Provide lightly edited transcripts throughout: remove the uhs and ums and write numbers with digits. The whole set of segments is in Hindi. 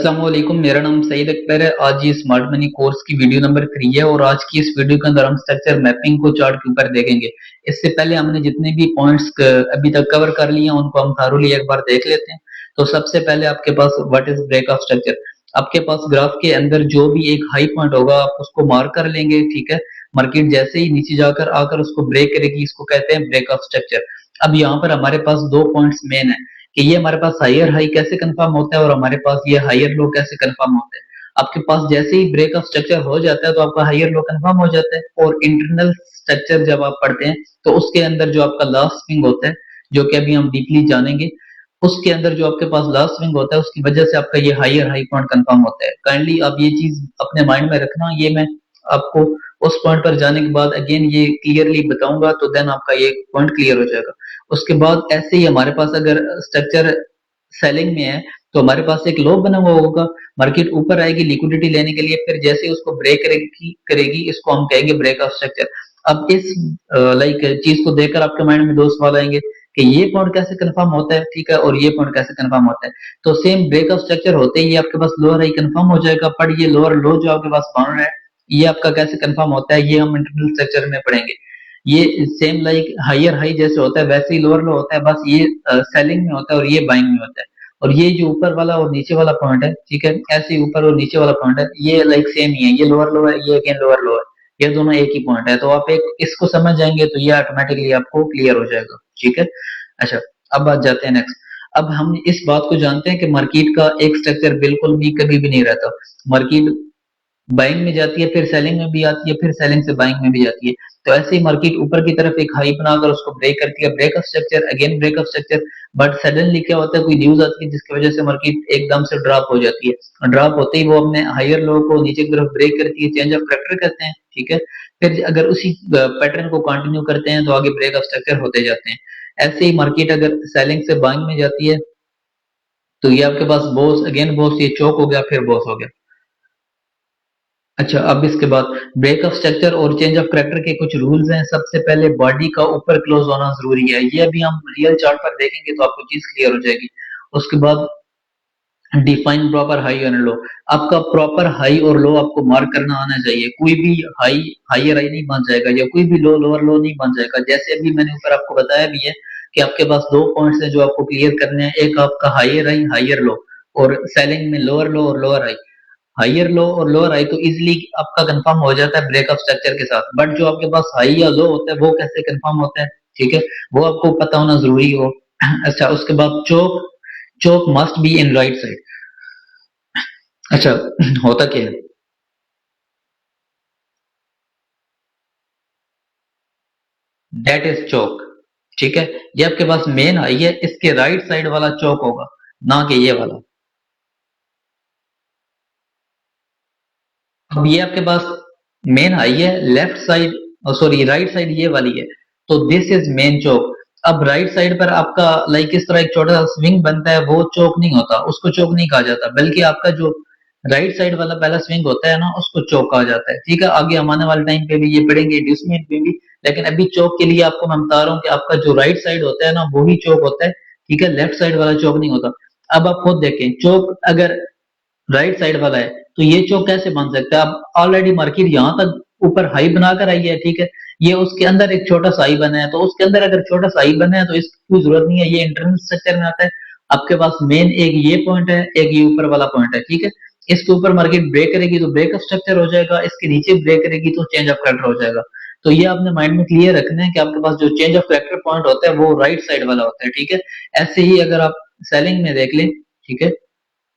अस्सलाम वालेकुम। मेरा नाम सईद अकबर है। आज ये स्मार्ट मनी कोर्स की वीडियो नंबर 3 है और आज की इस वीडियो के अंदर हम स्ट्रक्चर मैपिंग को चार्ट के ऊपर देखेंगे। इससे पहले हमने जितने भी पॉइंट्स अभी तक कवर कर लिए हैं उनको हम थारोली एक बार देख लेते हैं। तो सबसे पहले आपके पास what is break of structure. आपके पास ग्राफ के अंदर जो भी एक हाई पॉइंट होगा आप उसको मार्क कर लेंगे, ठीक है। मार्केट जैसे ही नीचे जाकर आकर उसको ब्रेक करेगी, इसको कहते हैं ब्रेक ऑफ स्ट्रक्चर। अब यहाँ पर हमारे पास दो पॉइंट्स मेन है कि ये हमारे पास हायर हाई कैसे कंफर्म होता है और हमारे पास ये हायर लो कैसे कंफर्म होता है। आपके पास जैसे ही ब्रेक ऑफ स्ट्रक्चर हो जाता है तो आपका हायर लो कंफर्म हो जाता है। और इंटरनल स्ट्रक्चर जब आप पढ़ते हैं तो उसके अंदर जो आपका लास्ट स्विंग होता है, जो कि अभी हम डीपली जानेंगे, उसके अंदर जो आपके पास लास्ट स्विंग होता है उसकी वजह से आपका ये हायर हाई पॉइंट कंफर्म होता है। काइंडली आप ये चीज अपने माइंड में रखना। ये मैं आपको उस पॉइंट पर जाने के बाद अगेन ये क्लियरली बताऊंगा तो देन आपका ये पॉइंट क्लियर हो जाएगा। उसके बाद ऐसे ही हमारे पास अगर स्ट्रक्चर सेलिंग में है तो हमारे पास एक लो बना हुआ होगा। मार्केट ऊपर आएगी लिक्विडिटी लेने के लिए, फिर जैसे ही उसको ब्रेक करेगी करेगी इसको हम कहेंगे ब्रेक ऑफ स्ट्रक्चर। अब इस लाइक चीज को देखकर आपके माइंड में दो सवाल आएंगे कि ये पॉइंट कैसे कंफर्म होता है, ठीक है, और ये पॉइंट कैसे कंफर्म होता है। तो सेम ब्रेक ऑफ स्ट्रक्चर होते ही आपके पास लोअर हाई कंफर्म हो जाएगा, पर ये लोअर लो जो आपके पास बन रहा है ये आपका कैसे कंफर्म होता है ये हम इंटरनल स्ट्रक्चर में पढ़ेंगे। ये सेम लाइक हायर हाई जैसे होता है वैसे ही लोअर लो होता है, बस ये सेलिंग में होता है और ये बाइंग में होता है। और ये जो ऊपर वाला और नीचे वाला पॉइंट है, ठीक है, ऐसे ही ऊपर और नीचे वाला पॉइंट है, ये लाइक सेम ही है। ये लोअर लो है, ये अगेन लोअर लो है, ये दोनों एक ही पॉइंट है। तो आप एक इसको समझ जाएंगे तो ये ऑटोमेटिकली आपको क्लियर हो जाएगा, ठीक है। अच्छा, अब बात जाते हैं नेक्स्ट। अब हम इस बात को जानते हैं कि मार्केट का एक स्ट्रक्चर बिल्कुल भी कभी भी नहीं रहता। मार्केट बाइंग में जाती है, फिर सेलिंग में भी आती है, फिर सेलिंग से बाइंग में भी जाती है। तो ऐसे ही मार्केट ऊपर की तरफ एक हाई बनाकर उसको ब्रेक करती है, break of structure, again break of structure. But suddenly क्या होता है, कोई न्यूज आती है जिसकी वजह से मार्केट एकदम से ड्रॉप हो जाती है। ड्रॉप होते ही वो अपने हायर लो को नीचे की तरफ ब्रेक करती है, चेंज ऑफ करेक्टर कहते हैं, ठीक है। फिर अगर उसी पैटर्न को कंटिन्यू करते हैं तो आगे ब्रेक ऑफ स्ट्रक्चर होते जाते हैं। ऐसे ही मार्केट अगर सेलिंग से बाइंग में जाती है तो ये आपके पास बॉस, अगेन बॉस, ये चौक हो गया, फिर बॉस हो गया। अच्छा, अब इसके बाद ब्रेक ऑफ स्ट्रक्चर और चेंज ऑफ करैक्टर के कुछ रूल्स हैं। सबसे पहले बॉडी का ऊपर क्लोज होना जरूरी है, ये अभी हम रियल चार्ट पर देखेंगे तो आपको चीज क्लियर हो जाएगी। उसके बाद define proper high and low. आपका प्रॉपर हाई और लो आपको मार्क करना आना चाहिए। कोई भी हाई हायर हाई नहीं बन जाएगा या कोई भी लो लोअर लो नहीं बन जाएगा। जैसे अभी मैंने ऊपर आपको बताया भी है कि आपके पास दो पॉइंट्स हैं जो आपको क्लियर करने हैं, एक आपका हायर हाई हायर लो, और सेलिंग में लोअर लो और लोअर हाई। हायर लो और लोअर हाई तो इजिली आपका कंफर्म हो जाता है ब्रेक ऑफ स्ट्रक्चर के साथ। बट जो आपके पास हाई या लो होता है वो कैसे कंफर्म होता है, ठीक है, वो आपको पता होना जरूरी हो। अच्छा, उसके बाद CHoCH, CHoCH must be in right side. अच्छा, होता क्या है, दैट इज चोक, ठीक है। ये आपके पास मेन हाई है, इसके राइट साइड वाला चोक होगा, ना कि ये वाला। अब ये आपके पास मेन हाई है, left side, sorry right side ये वाली है, तो दिस इज मेन चौक। अब राइट साइड पर आपका लाइक इस तरह एक छोटा सा स्विंग बनता है, वो चौक नहीं होता, उसको चौक नहीं कहा जाता, बल्कि आपका जो राइट साइड वाला पहला स्विंग होता है ना उसको चौक कहा जाता है, ठीक है। आगे हम आने वाले टाइम पे भी ये पढ़ेंगे इंड्यूसमेंट में भी। लेकिन अभी चौक के लिए आपको मैं बता रहा हूँ कि आपका जो राइट साइड होता है ना वो ही चौक होता है, ठीक है, लेफ्ट साइड वाला चौक नहीं होता। अब आप खुद देखें, चौक अगर राइट साइड वाला है तो ये चौक कैसे बन सकता है। अब ऑलरेडी मार्केट यहाँ तक ऊपर हाई बनाकर आई है, ठीक है, ये उसके अंदर एक छोटा सा हाई बना है, तो उसके अंदर अगर छोटा सा हाई बना है तो इसकी कोई जरूरत नहीं है, ये इंटरनल स्ट्रक्चर में आता है। आपके पास मेन एक ये पॉइंट है, एक ये ऊपर वाला पॉइंट है, ठीक है। इसके ऊपर मार्केट ब्रेक करेगी तो ब्रेक ऑफ स्ट्रक्चर हो जाएगा, इसके नीचे ब्रेक करेगी तो चेंज ऑफ करेक्टर हो जाएगा। तो ये आपने माइंड में क्लियर रखना है कि आपके पास जो चेंज ऑफ करेक्टर पॉइंट होता है वो राइट साइड वाला होता है, ठीक है। ऐसे ही अगर आप सेलिंग में देख लें, ठीक है,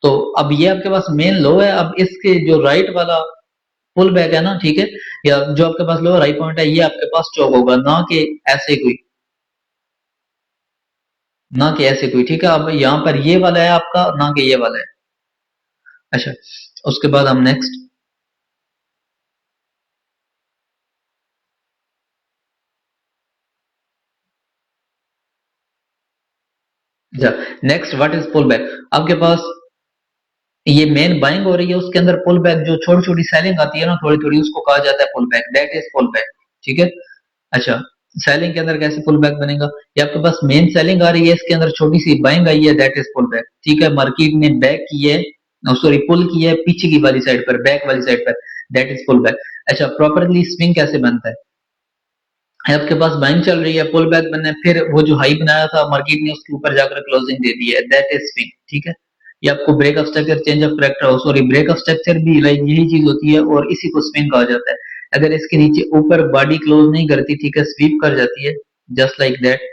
तो अब ये आपके पास मेन लो है। अब इसके जो राइट वाला पुल बैक है ना, ठीक है, या जो आपके पास लो राइट पॉइंट है ये आपके पास चौक होगा, ना कि ऐसे कोई, ना कि ऐसे कोई, ठीक है। अब यहाँ पर ये वाला है आपका, ना कि ये वाला है। अच्छा, उसके बाद हम next, next what is pull back. आपके पास ये मेन बाइंग हो रही है, उसके अंदर पुल बैक जो छोटी छोटी सेलिंग आती है ना थोड़ी थोड़ी, उसको कहा जाता है pull back, that is pull back, ठीक है। अच्छा, सेलिंग के अंदर कैसे पुल बैक बनेगा, ये आपके पास मेन सेलिंग आ रही है, इसके अंदर छोटी सी बाइंग आई है, दैट इज पुल बैक, ठीक है। मार्केट ने बैक की है, सॉरी पुल किया है पीछे की वाली साइड पर, बैक वाली साइड पर, दैट इज पुल बैक। अच्छा, प्रॉपरली स्विंग कैसे बनता है, आपके पास बाइंग चल रही है, पुल बैक बनना है, फिर वो जो हाई बनाया था मार्केट ने उसके ऊपर जाकर क्लोजिंग दे दी है, दैट इज स्विंग। ठीक है, ये आपको break of structure, change of character, sorry break of structure भी लाइक यही चीज होती है और इसी को स्विंग कहा जाता है। अगर इसके नीचे ऊपर बॉडी क्लोज नहीं करती, ठीक है, स्वीप कर जाती है, जस्ट लाइक दैट।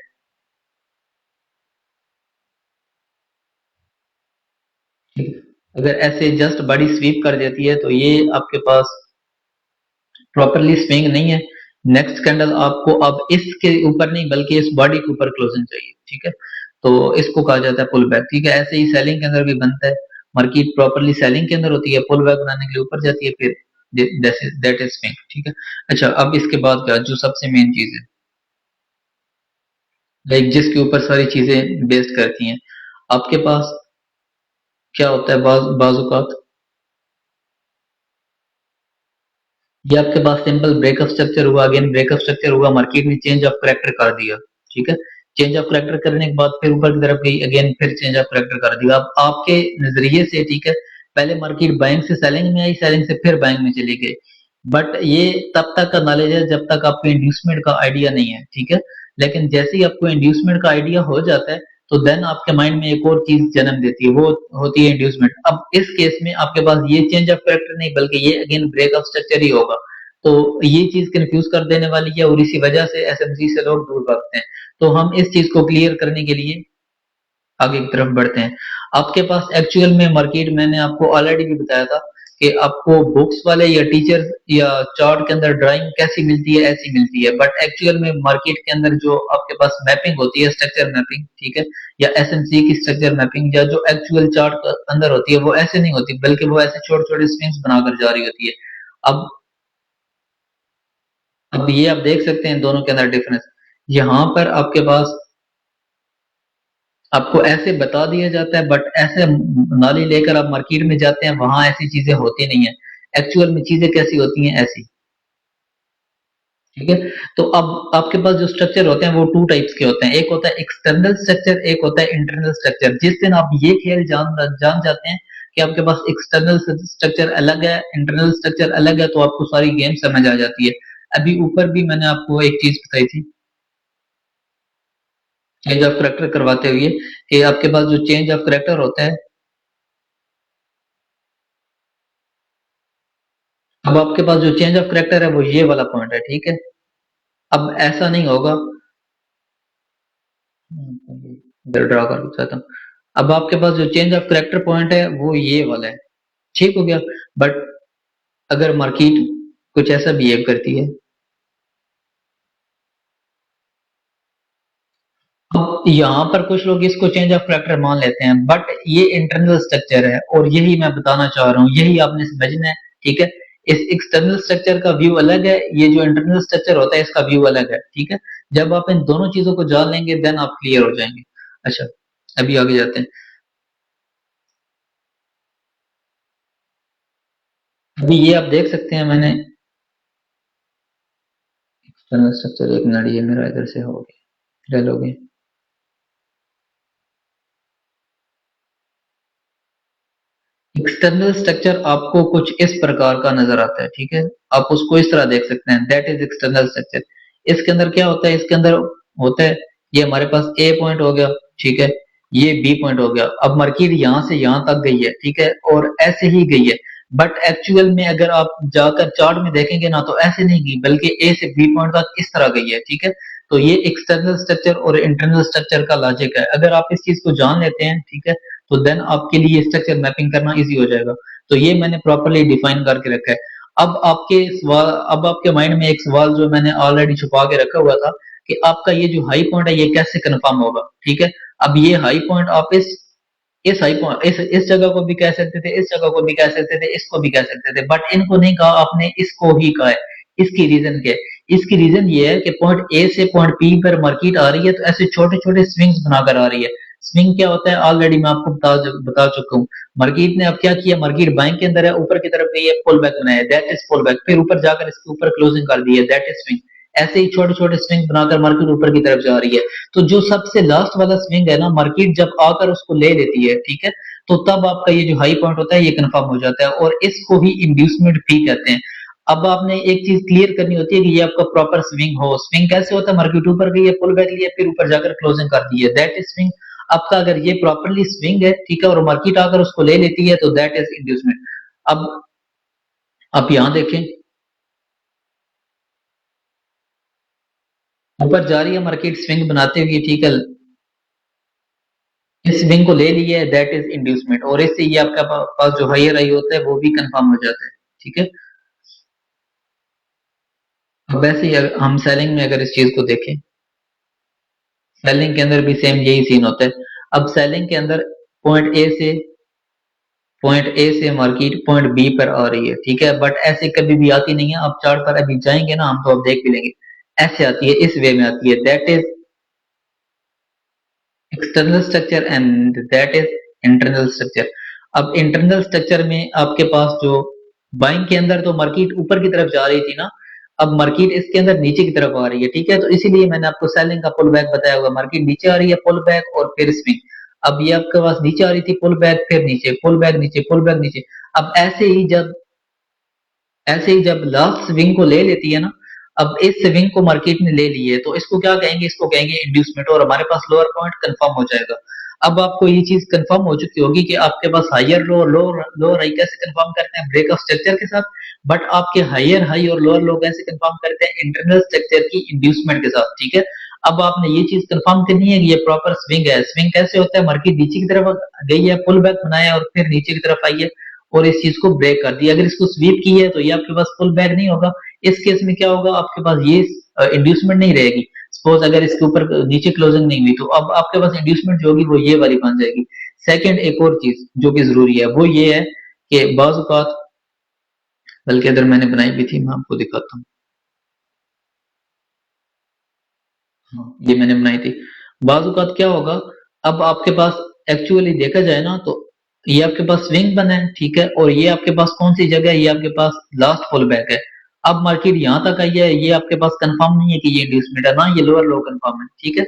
अगर ऐसे जस्ट बॉडी स्वीप कर देती है तो ये आपके पास प्रॉपरली स्विंग नहीं है। नेक्स्ट कैंडल आपको अब इसके ऊपर नहीं बल्कि इस बॉडी के ऊपर क्लोजिंग चाहिए। ठीक है, तो इसको कहा जाता है पुल बैक। ठीक है, ऐसे ही सेलिंग के अंदर भी बनता है, मार्केट प्रॉपरली सेलिंग के अंदर होती है, पुल बैक बनाने के लिए ऊपर जाती है, फिर दैट इज स्विंग। ठीक है, अच्छा अब इसके बाद क्या, जो सबसे मेन चीज है लाइक जिसके ऊपर सारी चीजें बेस्ड करती हैं, आपके पास क्या होता है, बाजुकात ये आपके पास सिंपल ब्रेकअप स्ट्रक्चर हुआ, अगेन ब्रेकअप स्ट्रक्चर हुआ, मार्केट ने चेंज ऑफ करेक्टर कर दिया। ठीक है, चेंज ऑफ करेक्टर करने के बाद फिर ऊपर की तरफ गई, अगेन फिर चेंज ऑफ करेक्टर कर दिया। अब आपके नजरिए से, ठीक है, पहले मार्केट बाइंग से सेलिंग में आई, सेलिंग से फिर बाइंग में चली गई, बट ये तब तक का नॉलेज है जब तक आपको इंड्यूसमेंट का आइडिया नहीं है। ठीक है, लेकिन जैसे ही आपको इंड्यूसमेंट का आइडिया हो जाता है तो देन आपके माइंड में एक और चीज जन्म देती है, वो होती है इंड्यूसमेंट। अब इस केस में आपके पास ये चेंज ऑफ करेक्टर नहीं बल्कि ये अगेन ब्रेक ऑफ स्ट्रक्चर ही होगा। तो ये चीज कंफ्यूज कर देने वाली है और इसी वजह से एसएमसी से लोग दूर भागते हैं। तो हम इस चीज को क्लियर करने के लिए आगे की तरफ बढ़ते हैं। आपके पास एक्चुअल में मार्केट, मैंने आपको ऑलरेडी भी बताया था कि आपको बुक्स वाले या टीचर या चार्ट के अंदर ड्राइंग कैसी मिलती है, ऐसी मिलती है, बट एक्चुअल में मार्केट के अंदर जो आपके पास मैपिंग होती है, स्ट्रक्चर मैपिंग, ठीक है, या एसएमसी की स्ट्रक्चर मैपिंग, या जो एक्चुअल चार्ट के अंदर होती है वो ऐसे नहीं होती बल्कि वो ऐसे छोटे छोटे स्विंग्स बनाकर जा रही होती है। अब ये आप देख सकते हैं दोनों के अंदर डिफरेंस। यहाँ पर आपके पास आपको ऐसे बता दिया जाता है बट ऐसे नाली लेकर आप मार्केट में जाते हैं, वहां ऐसी चीजें होती नहीं है। एक्चुअल में चीजें कैसी होती हैं, ऐसी। ठीक है, तो अब आपके पास जो स्ट्रक्चर होते हैं वो टू टाइप्स के होते हैं, एक होता है एक्सटर्नल स्ट्रक्चर, एक होता है इंटरनल स्ट्रक्चर। जिस दिन आप ये खेल जान जाते हैं कि आपके पास एक्सटर्नल स्ट्रक्चर अलग है, इंटरनल स्ट्रक्चर अलग है, तो आपको सारी गेम समझ आ जाती है। अभी ऊपर भी मैंने आपको एक चीज बताई थी चेंज ऑफ करेक्टर करवाते हुए, कि आपके पास जो चेंज ऑफ करेक्टर होता है, अब आपके पास जो चेंज ऑफ करेक्टर है वो ये वाला पॉइंट है। ठीक है, अब ऐसा नहीं होगा, इधर ड्रा कर देता हूं। अब आपके पास जो चेंज ऑफ करेक्टर पॉइंट है वो ये वाला है, ठीक हो गया। बट अगर मार्केट कुछ ऐसा बिहेव करती है, अब यहाँ पर कुछ लोग इसको चेंज ऑफ करेक्टर मान लेते हैं, बट ये इंटरनल स्ट्रक्चर है और यही मैं बताना चाह रहा हूँ, यही आपने समझना है। ठीक है, इस एक्सटर्नल स्ट्रक्चर का व्यू अलग है, ये जो इंटरनल स्ट्रक्चर होता है इसका व्यू अलग है। ठीक है, जब आप इन दोनों चीजों को जान लेंगे देन आप क्लियर हो जाएंगे। अच्छा, अभी आगे जाते हैं। अभी ये आप देख सकते हैं, मैंने एक्सटर्नल स्ट्रक्चर, एक मिनट, ये मेरा इधर से हो गया, ले लोगे। एक्सटर्नल स्ट्रक्चर आपको कुछ इस प्रकार का नजर आता है। ठीक है, आप उसको इस तरह देख सकते हैं, दैट इज एक्सटर्नल स्ट्रक्चर। इसके अंदर क्या होता है, इसके अंदर होता है, ये हमारे पास ए पॉइंट हो गया, ठीक है, ये बी पॉइंट हो गया। अब मार्केट यहां से यहां तक गई है, ठीक है, और ऐसे ही गई है, बट एक्चुअल में अगर आप जाकर चार्ट में देखेंगे ना तो ऐसे नहीं गई बल्कि ए से बी पॉइंट तक इस तरह गई है। ठीक है, तो ये एक्सटर्नल स्ट्रक्चर और इंटरनल स्ट्रक्चर का लॉजिक है। अगर आप इस चीज को जान लेते हैं, ठीक है, तो देन आपके लिए स्ट्रक्चर मैपिंग करना इजी हो जाएगा। तो ये मैंने प्रॉपरली डिफाइन करके रखा है। अब आपके माइंड में एक सवाल जो मैंने ऑलरेडी छुपा के रखा हुआ था कि आपका ये जो हाई पॉइंट है ये कैसे कंफर्म होगा। ठीक है, अब ये हाई पॉइंट आप इस हाई पॉइंट इस जगह को भी कह सकते थे, इस जगह को भी कह सकते थे, इसको भी कह सकते थे, बट इनको नहीं कहा आपने, इसको ही कहा है। इसकी रीजन क्या है, इसकी रीजन ये है कि पॉइंट ए से पॉइंट बी पर मार्केट आ रही है तो ऐसे छोटे छोटे स्विंग्स बनाकर आ रही है। स्विंग क्या होता है ऑलरेडी मैं आपको बता चुका हूँ। मार्केट ने अब क्या किया, मार्केट बाइंग के अंदर है, ऊपर की तरफ गई है, पुल बैक बनाया, दैट इज पुल बैक, फिर ऊपर जाकर इसके ऊपर क्लोजिंग कर दी है, दैट इज स्विंग। ऐसे ही छोटे छोटे स्विंग बनाकर मार्केट ऊपर की तरफ जा रही है। तो जो सबसे लास्ट वाला स्विंग है ना, मार्केट जब आकर उसको ले लेती है, ठीक है, तो तब आपका ये जो हाई पॉइंट होता है ये कंफर्म हो जाता है और इसको ही इंड्यूसमेंट भी कहते हैं। अब आपने एक चीज क्लियर करनी होती है कि ये आपका प्रॉपर स्विंग हो। स्विंग कैसे होता है? मार्केट ऊपर गई है, पुल बैक लिया, फिर ऊपर जाकर क्लोजिंग कर दी है, दैट इज स्विंग। आपका अगर ये प्रॉपरली स्विंग है, ठीक है, और मार्केट आकर उसको ले लेती है तो दैट इज इंड्यूसमेंट। अब आप यहां देखें, ऊपर जा रही है मार्केट स्विंग बनाते हुए, ठीक है, इस स्विंग को ले लिया है, दैट इज इंड्यूसमेंट। और इससे ये आपका पास जो हायर हाई होता है वो भी कंफर्म हो जाता है, ठीक है। अब वैसे ही हम सेलिंग में अगर इस चीज को देखें, सेलिंग के अंदर भी सेम यही सीन होता है। अब सेलिंग के अंदर पॉइंट ए से मार्केट पॉइंट बी पर आ रही है, ठीक है, बट ऐसे कभी भी आती नहीं है। आप चार्ट पर अभी जाएंगे ना हम, तो आप देख भी लेंगे ऐसे आती है, इस वे में आती है, that is external structure and that is internal structure. अब इंटरनल स्ट्रक्चर में आपके पास जो बाइंग के अंदर तो मार्केट ऊपर की तरफ जा रही थी ना, अब मार्केट इसके अंदर नीचे की तरफ आ रही है, ठीक है, तो इसीलिए मैंने आपको सेलिंग का पुल बैक बताया हुआ। मार्केट नीचे आ रही है, पुल बैक और फिर स्विंग। अब ये आपके पास नीचे आ रही थी, पुल बैक, फिर नीचे, पुल बैक, नीचे, पुल बैक, नीचे। अब ऐसे ही जब लास्ट स्विंग को ले लेती है ना, अब इस स्विंग को मार्केट ने ले ली है तो इसको क्या कहेंगे? इसको कहेंगे इंड्यूसमेंट, और हमारे पास लोअर पॉइंट कंफर्म हो जाएगा। अब आपको ये चीज कंफर्म हो चुकी होगी कि आपके पास higher low, lower lower high कैसे कंफर्म करते हैं? ब्रेक ऑफ स्ट्रक्चर के साथ। बट आपके हायर हाई और लोअर लो कैसे कंफर्म करते हैं? इंटरनल स्ट्रक्चर की इंड्यूसमेंट के साथ, ठीक है। अब आपने ये चीज कंफर्म करनी है कि ये प्रॉपर स्विंग है। स्विंग कैसे होता है? मार्केट नीचे की तरफ गई है, पुल बैक बनाया और फिर नीचे की तरफ आई है और इस चीज को ब्रेक कर दिया। अगर इसको स्वीप की है तो ये आपके पास पुल बैक नहीं होगा। इस केस में क्या होगा? आपके पास ये इंड्यूसमेंट नहीं रहेगी। सपोज अगर इसके ऊपर नीचे क्लोजिंग नहीं हुई तो अब आपके पास इंड्यूसमेंट जो होगी वो ये वाली बन जाएगी। सेकंड, एक और चीज जो कि जरूरी है वो ये है कि बाज़ औक़ात, बल्कि अगर मैंने बनाई भी थी, मैं आपको दिखाता हूँ। हाँ, ये मैंने बनाई थी। बाज़ औक़ात क्या होगा, अब आपके पास एक्चुअली देखा जाए ना तो ये आपके पास स्विंग बना है, ठीक है, और ये आपके पास कौन सी जगह है? ये आपके पास लास्ट पुल बैक है। अब मार्केट यहाँ तक आई है, ये आपके पास कंफर्म नहीं है कि ये इंड्यूसमेंट है ना, ये लोअर लो कंफर्म है, ठीक है।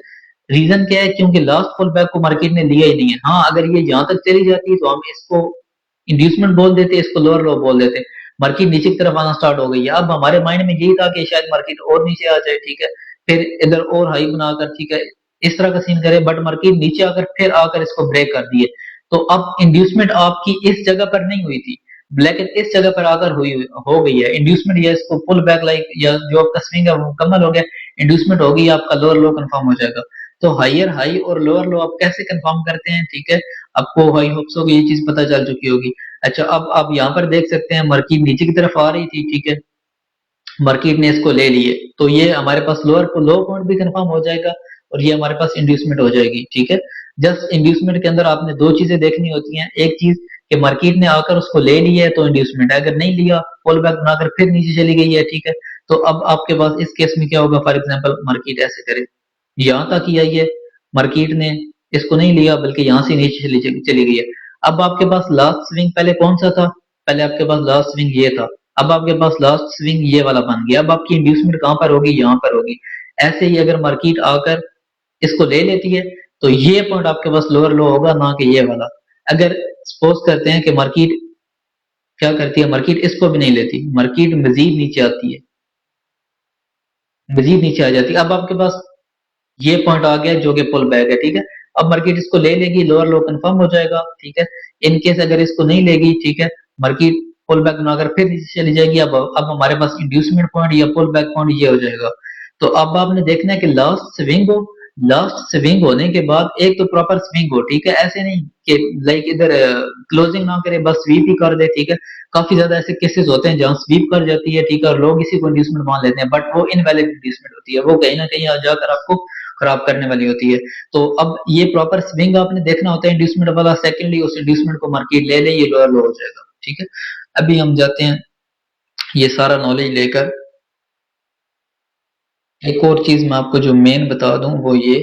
रीजन क्या है? क्योंकि लास्ट पुल बैक को मार्केट ने लिया ही नहीं है। हाँ, अगर ये यहाँ तक चली जाती तो हम इसको इंड्यूसमेंट बोल देते, इसको लोअर लो बोल देते। मार्केट नीचे की तरफ आना स्टार्ट हो गई है। अब हमारे माइंड में यही था कि शायद मार्केट और नीचे आ जाए, ठीक है, फिर इधर और हाई बनाकर, ठीक है, इस तरह का सीन करे, बट मार्केट नीचे आकर फिर आकर इसको ब्रेक कर दिए। तो अब इंड्यूसमेंट आपकी इस जगह पर नहीं हुई थी, लेकिन इस जगह पर आकर हो गई है इंड्यूसमेंट, या इसको पुल बैक लाइक, या जो आपका स्विंग है वो मुकम्मल हो गया, इंड्यूसमेंट होगी, आपका लोअर लो कंफर्म हो जाएगा। तो हायर हाई और लोअर लो आप कैसे कंफर्म करते हैं? ठीक है, आपको हाई होप्स हो ये चीज पता चल चुकी होगी। अच्छा, अब आप यहाँ पर देख सकते हैं मार्केट नीचे की तरफ आ रही थी, ठीक है, मार्केट ने इसको ले लिए तो ये हमारे पास लोअर को लो पॉइंट भी कंफर्म हो जाएगा और ये हमारे पास इंड्यूसमेंट हो जाएगी, ठीक है। जस्ट इंड्यूसमेंट के अंदर आपने दो चीजें देखनी होती हैं। एक चीज कि मार्केट ने आकर उसको ले लिया है तो इंड्यूसमेंट है, अगर नहीं लिया, पुल बैक बनाकर फिर नीचे चली गई है, ठीक है, तो अब आपके पास इस केस में क्या होगा? फॉर एग्जाम्पल मार्केट ऐसे करे, यहाँ तक ही आई है, मार्केट ने इसको नहीं लिया बल्कि यहाँ से नीचे चली गई है। अब आपके पास लास्ट स्विंग पहले कौन सा था? पहले आपके पास लास्ट स्विंग ये था। अब आपके पास लास्ट स्विंग ये वाला बन गया। अब आपकी इंड्यूसमेंट कहां पर होगी? यहाँ पर होगी। ऐसे ही अगर मार्केट आकर इसको ले लेती है तो ये पॉइंट आपके पास लोअर लो होगा, ना कि ये वाला। अगर सपोज करते हैं कि मार्केट क्या करती है, मार्केट इसको भी नहीं लेती, मार्केट मजीद नीचे आती है, मजीद नीचे आ जाती है, अब आपके पास ये पॉइंट आ गया जो कि पुल बैक है, ठीक है। अब मार्केट इसको ले लेगी, लोअर लो कंफर्म हो जाएगा, ठीक है। इन केस अगर इसको नहीं लेगी, ठीक है, मार्केट पुल बैक बनाकर फिर नीचे चली जाएगी। अब हमारे पास इंड्यूसमेंट पॉइंट या पुल बैक पॉइंट ये हो जाएगा। तो अब आपने देखना है कि लास्ट स्विंग होने के बाद एक तो प्रॉपर स्विंग हो, ठीक है, ऐसे नहीं कि लाइक इधर क्लोजिंग ना करे, बस स्वीप ही कर दे, ठीक है। काफी ज्यादा ऐसे केसेस होते हैं जहां स्वीप कर जाती है, ठीक है, और लोग इसी को इंड्यूसमेंट मान लेते हैं, बट वो इनवैलिड इंड्यूसमेंट होती है, वो कहीं ना कहीं जाकर आपको खराब करने वाली होती है। तो अब ये प्रॉपर स्विंग आपने देखना होता है इंड्यूसमेंट वाला। सेकेंडली उस इंड्यूसमेंट को मार्केट ले ले, ये लोअर लो हो जाएगा, ठीक है। अभी हम जाते हैं ये सारा नॉलेज लेकर, एक और चीज मैं आपको जो मेन बता दूं वो ये,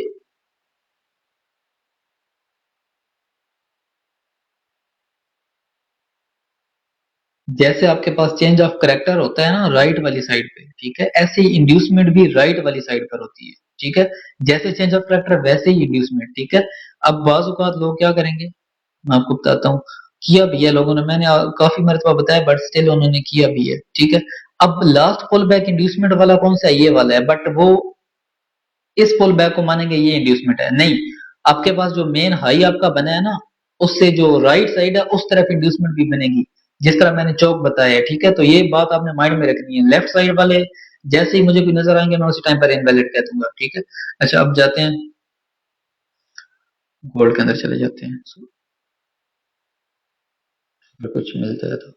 जैसे आपके पास चेंज ऑफ करेक्टर होता है ना राइट वाली साइड पे, ठीक है, ऐसे ही इंड्यूसमेंट भी राइट वाली साइड पर होती है, ठीक है। जैसे चेंज ऑफ करेक्टर वैसे ही इंड्यूसमेंट, ठीक है। अब बाज़ औक़ात लोग क्या करेंगे, मैं आपको बताता हूँ, किया भी है लोगों ने, मैंने काफी मरतबा बताया, बट स्टिल उन्होंने किया भी है, ठीक है। अब लास्ट पुल बैक इंड्यूसमेंट वाला कौन सा है? ये वाला है, बट वो इस पुल बैक को मानेंगे ये इंड्यूसमेंट है नहीं। आपके पास जो मेन हाई आपका बना है ना, उससे जो राइट साइड है उस तरफ इंड्यूसमेंट भी बनेगी, जिस तरह मैंने चौक बताया है, ठीक है। तो ये बात आपने माइंड में रखनी है, लेफ्ट साइड वाले जैसे ही मुझे कोई नजर आएंगे मैं उसी टाइम पर इनवैलिड कह दूंगा, ठीक है। अच्छा, अब जाते हैं गोल्ड के अंदर, चले जाते हैं, अगर कुछ मिलता है तो।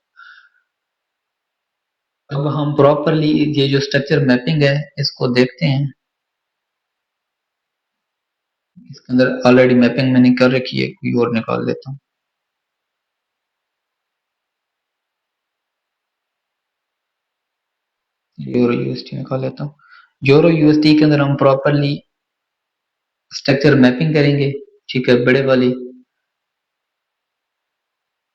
अब हम प्रॉपरली ये जो स्ट्रक्चर मैपिंग है इसको देखते हैं। इसके अंदर ऑलरेडी मैपिंग मैंने कर रखी है, कोई और निकाल लेता हूँ। यूरो यूएसटी निकाल लेता हूँ। यूरो यूएसटी के अंदर हम प्रॉपरली स्ट्रक्चर मैपिंग करेंगे, ठीक है, बड़े वाली।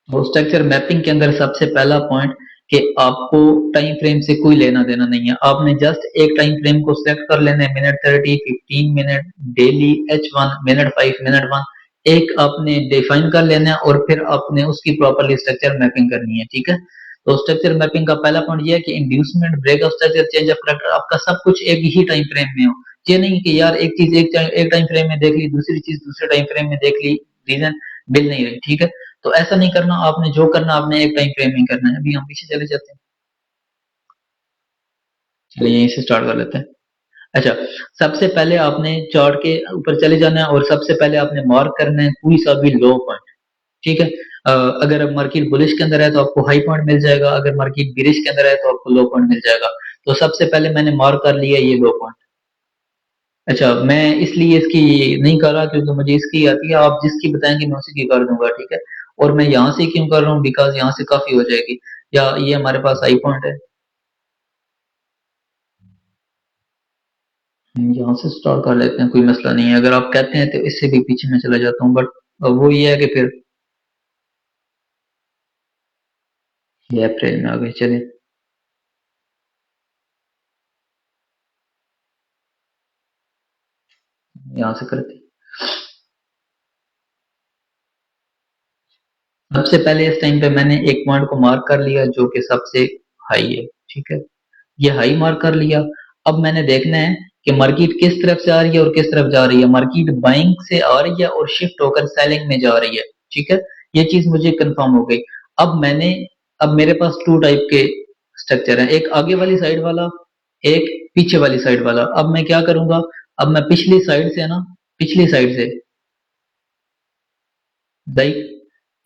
और स्ट्रक्चर मैपिंग के अंदर सबसे पहला पॉइंट कि आपको टाइम फ्रेम से कोई लेना देना नहीं है, आपने जस्ट एक टाइम फ्रेम को सिलेक्ट कर लेना है, minute 30, 15 minute, daily, H1, minute 5, minute 1, एक आपने डिफाइन कर लेना है और फिर आपने उसकी प्रॉपरली स्ट्रक्चर मैपिंग करनी है, ठीक है। तो स्ट्रक्चर मैपिंग का पहला पॉइंट यह है कि inducement, break of structure, change of character, आपका सब कुछ एक ही टाइम फ्रेम में हो। ये नहीं कि यार एक चीज एक टाइम फ्रेम में देख ली, दूसरी चीज दूसरे टाइम फ्रेम में देख ली, रीजन बिल नहीं रही, ठीक है। तो ऐसा नहीं करना, आपने जो करना आपने एक टाइम फ्रेम में करना है। अभी हम पीछे चले जाते हैं, चलिए यहीं से स्टार्ट कर लेते हैं। अच्छा, सबसे पहले आपने चार्ट के ऊपर चले जाना है और सबसे पहले आपने मार्क करना है कोई सा भी लो पॉइंट, ठीक है। अगर मार्केट बुलिश के अंदर है तो आपको हाई पॉइंट मिल जाएगा, अगर मार्केट बिरिश के अंदर है तो आपको लो पॉइंट मिल जाएगा। तो सबसे पहले मैंने मार्क कर लिया ये लो पॉइंट। अच्छा, मैं इसलिए इसकी नहीं कर रहा क्योंकि मुझे इसकी आती है, आप जिसकी बताएंगे मैं उसी की कर दूंगा, ठीक है। और मैं यहाँ से क्यों कर रहा हूँ, बिकॉज यहाँ से काफी हो जाएगी, या ये हमारे पास हाई पॉइंट है। यहाँ से स्टार्ट कर लेते हैं, कोई मसला नहीं है। अगर आप कहते हैं तो इससे भी पीछे में चला जाता हूँ, बट वो ये है कि फिर ये अप्रैल में आ गए, चले यहाँ से करते हैं। सबसे पहले इस टाइम पे मैंने एक पॉइंट को मार्क कर लिया जो कि सबसे हाई है, ठीक है। ये हाई मार्क कर लिया। अब मैंने देखना है कि मार्केट किस तरफ से आ रही है और किस तरफ जा रही है। मार्केट बाइंग से आ रही है और शिफ्ट होकर सेलिंग में जा रही है, ठीक है। ये चीज मुझे कंफर्म हो गई। अब मैंने अब मेरे पास टू टाइप के स्ट्रक्चर है, एक आगे वाली साइड वाला, एक पीछे वाली साइड वाला। अब मैं क्या करूंगा, अब मैं पिछली साइड से ना, पिछली साइड से लाइक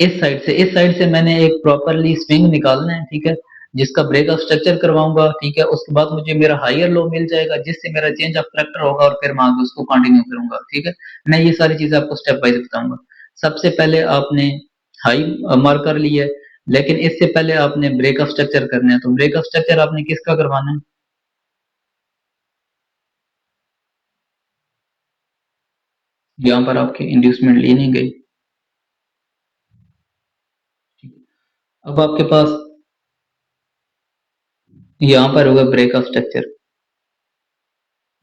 इस साइड से मैंने एक प्रॉपरली स्विंग निकालना है, ठीक है, जिसका ब्रेक ऑफ स्ट्रक्चर करवाऊंगा, ठीक है। उसके बाद मुझे मेरा हायर लो मिल जाएगा जिससे मेरा चेंज ऑफ करेक्टर होगा और फिर मैं आगे उसको कंटिन्यू करूंगा, ठीक है। मैं ये सारी चीजें आपको स्टेप वाइज बताऊंगा। सबसे पहले आपने हाई मार्क कर लिया है, लेकिन इससे पहले आपने ब्रेक ऑफ स्ट्रक्चर करना है। तो ब्रेक ऑफ स्ट्रक्चर आपने किसका करवाना है? यहाँ पर आपकी इंड्यूसमेंट ली नहीं गई, ठीक है। अब आपके पास यहाँ पर होगा break of structure,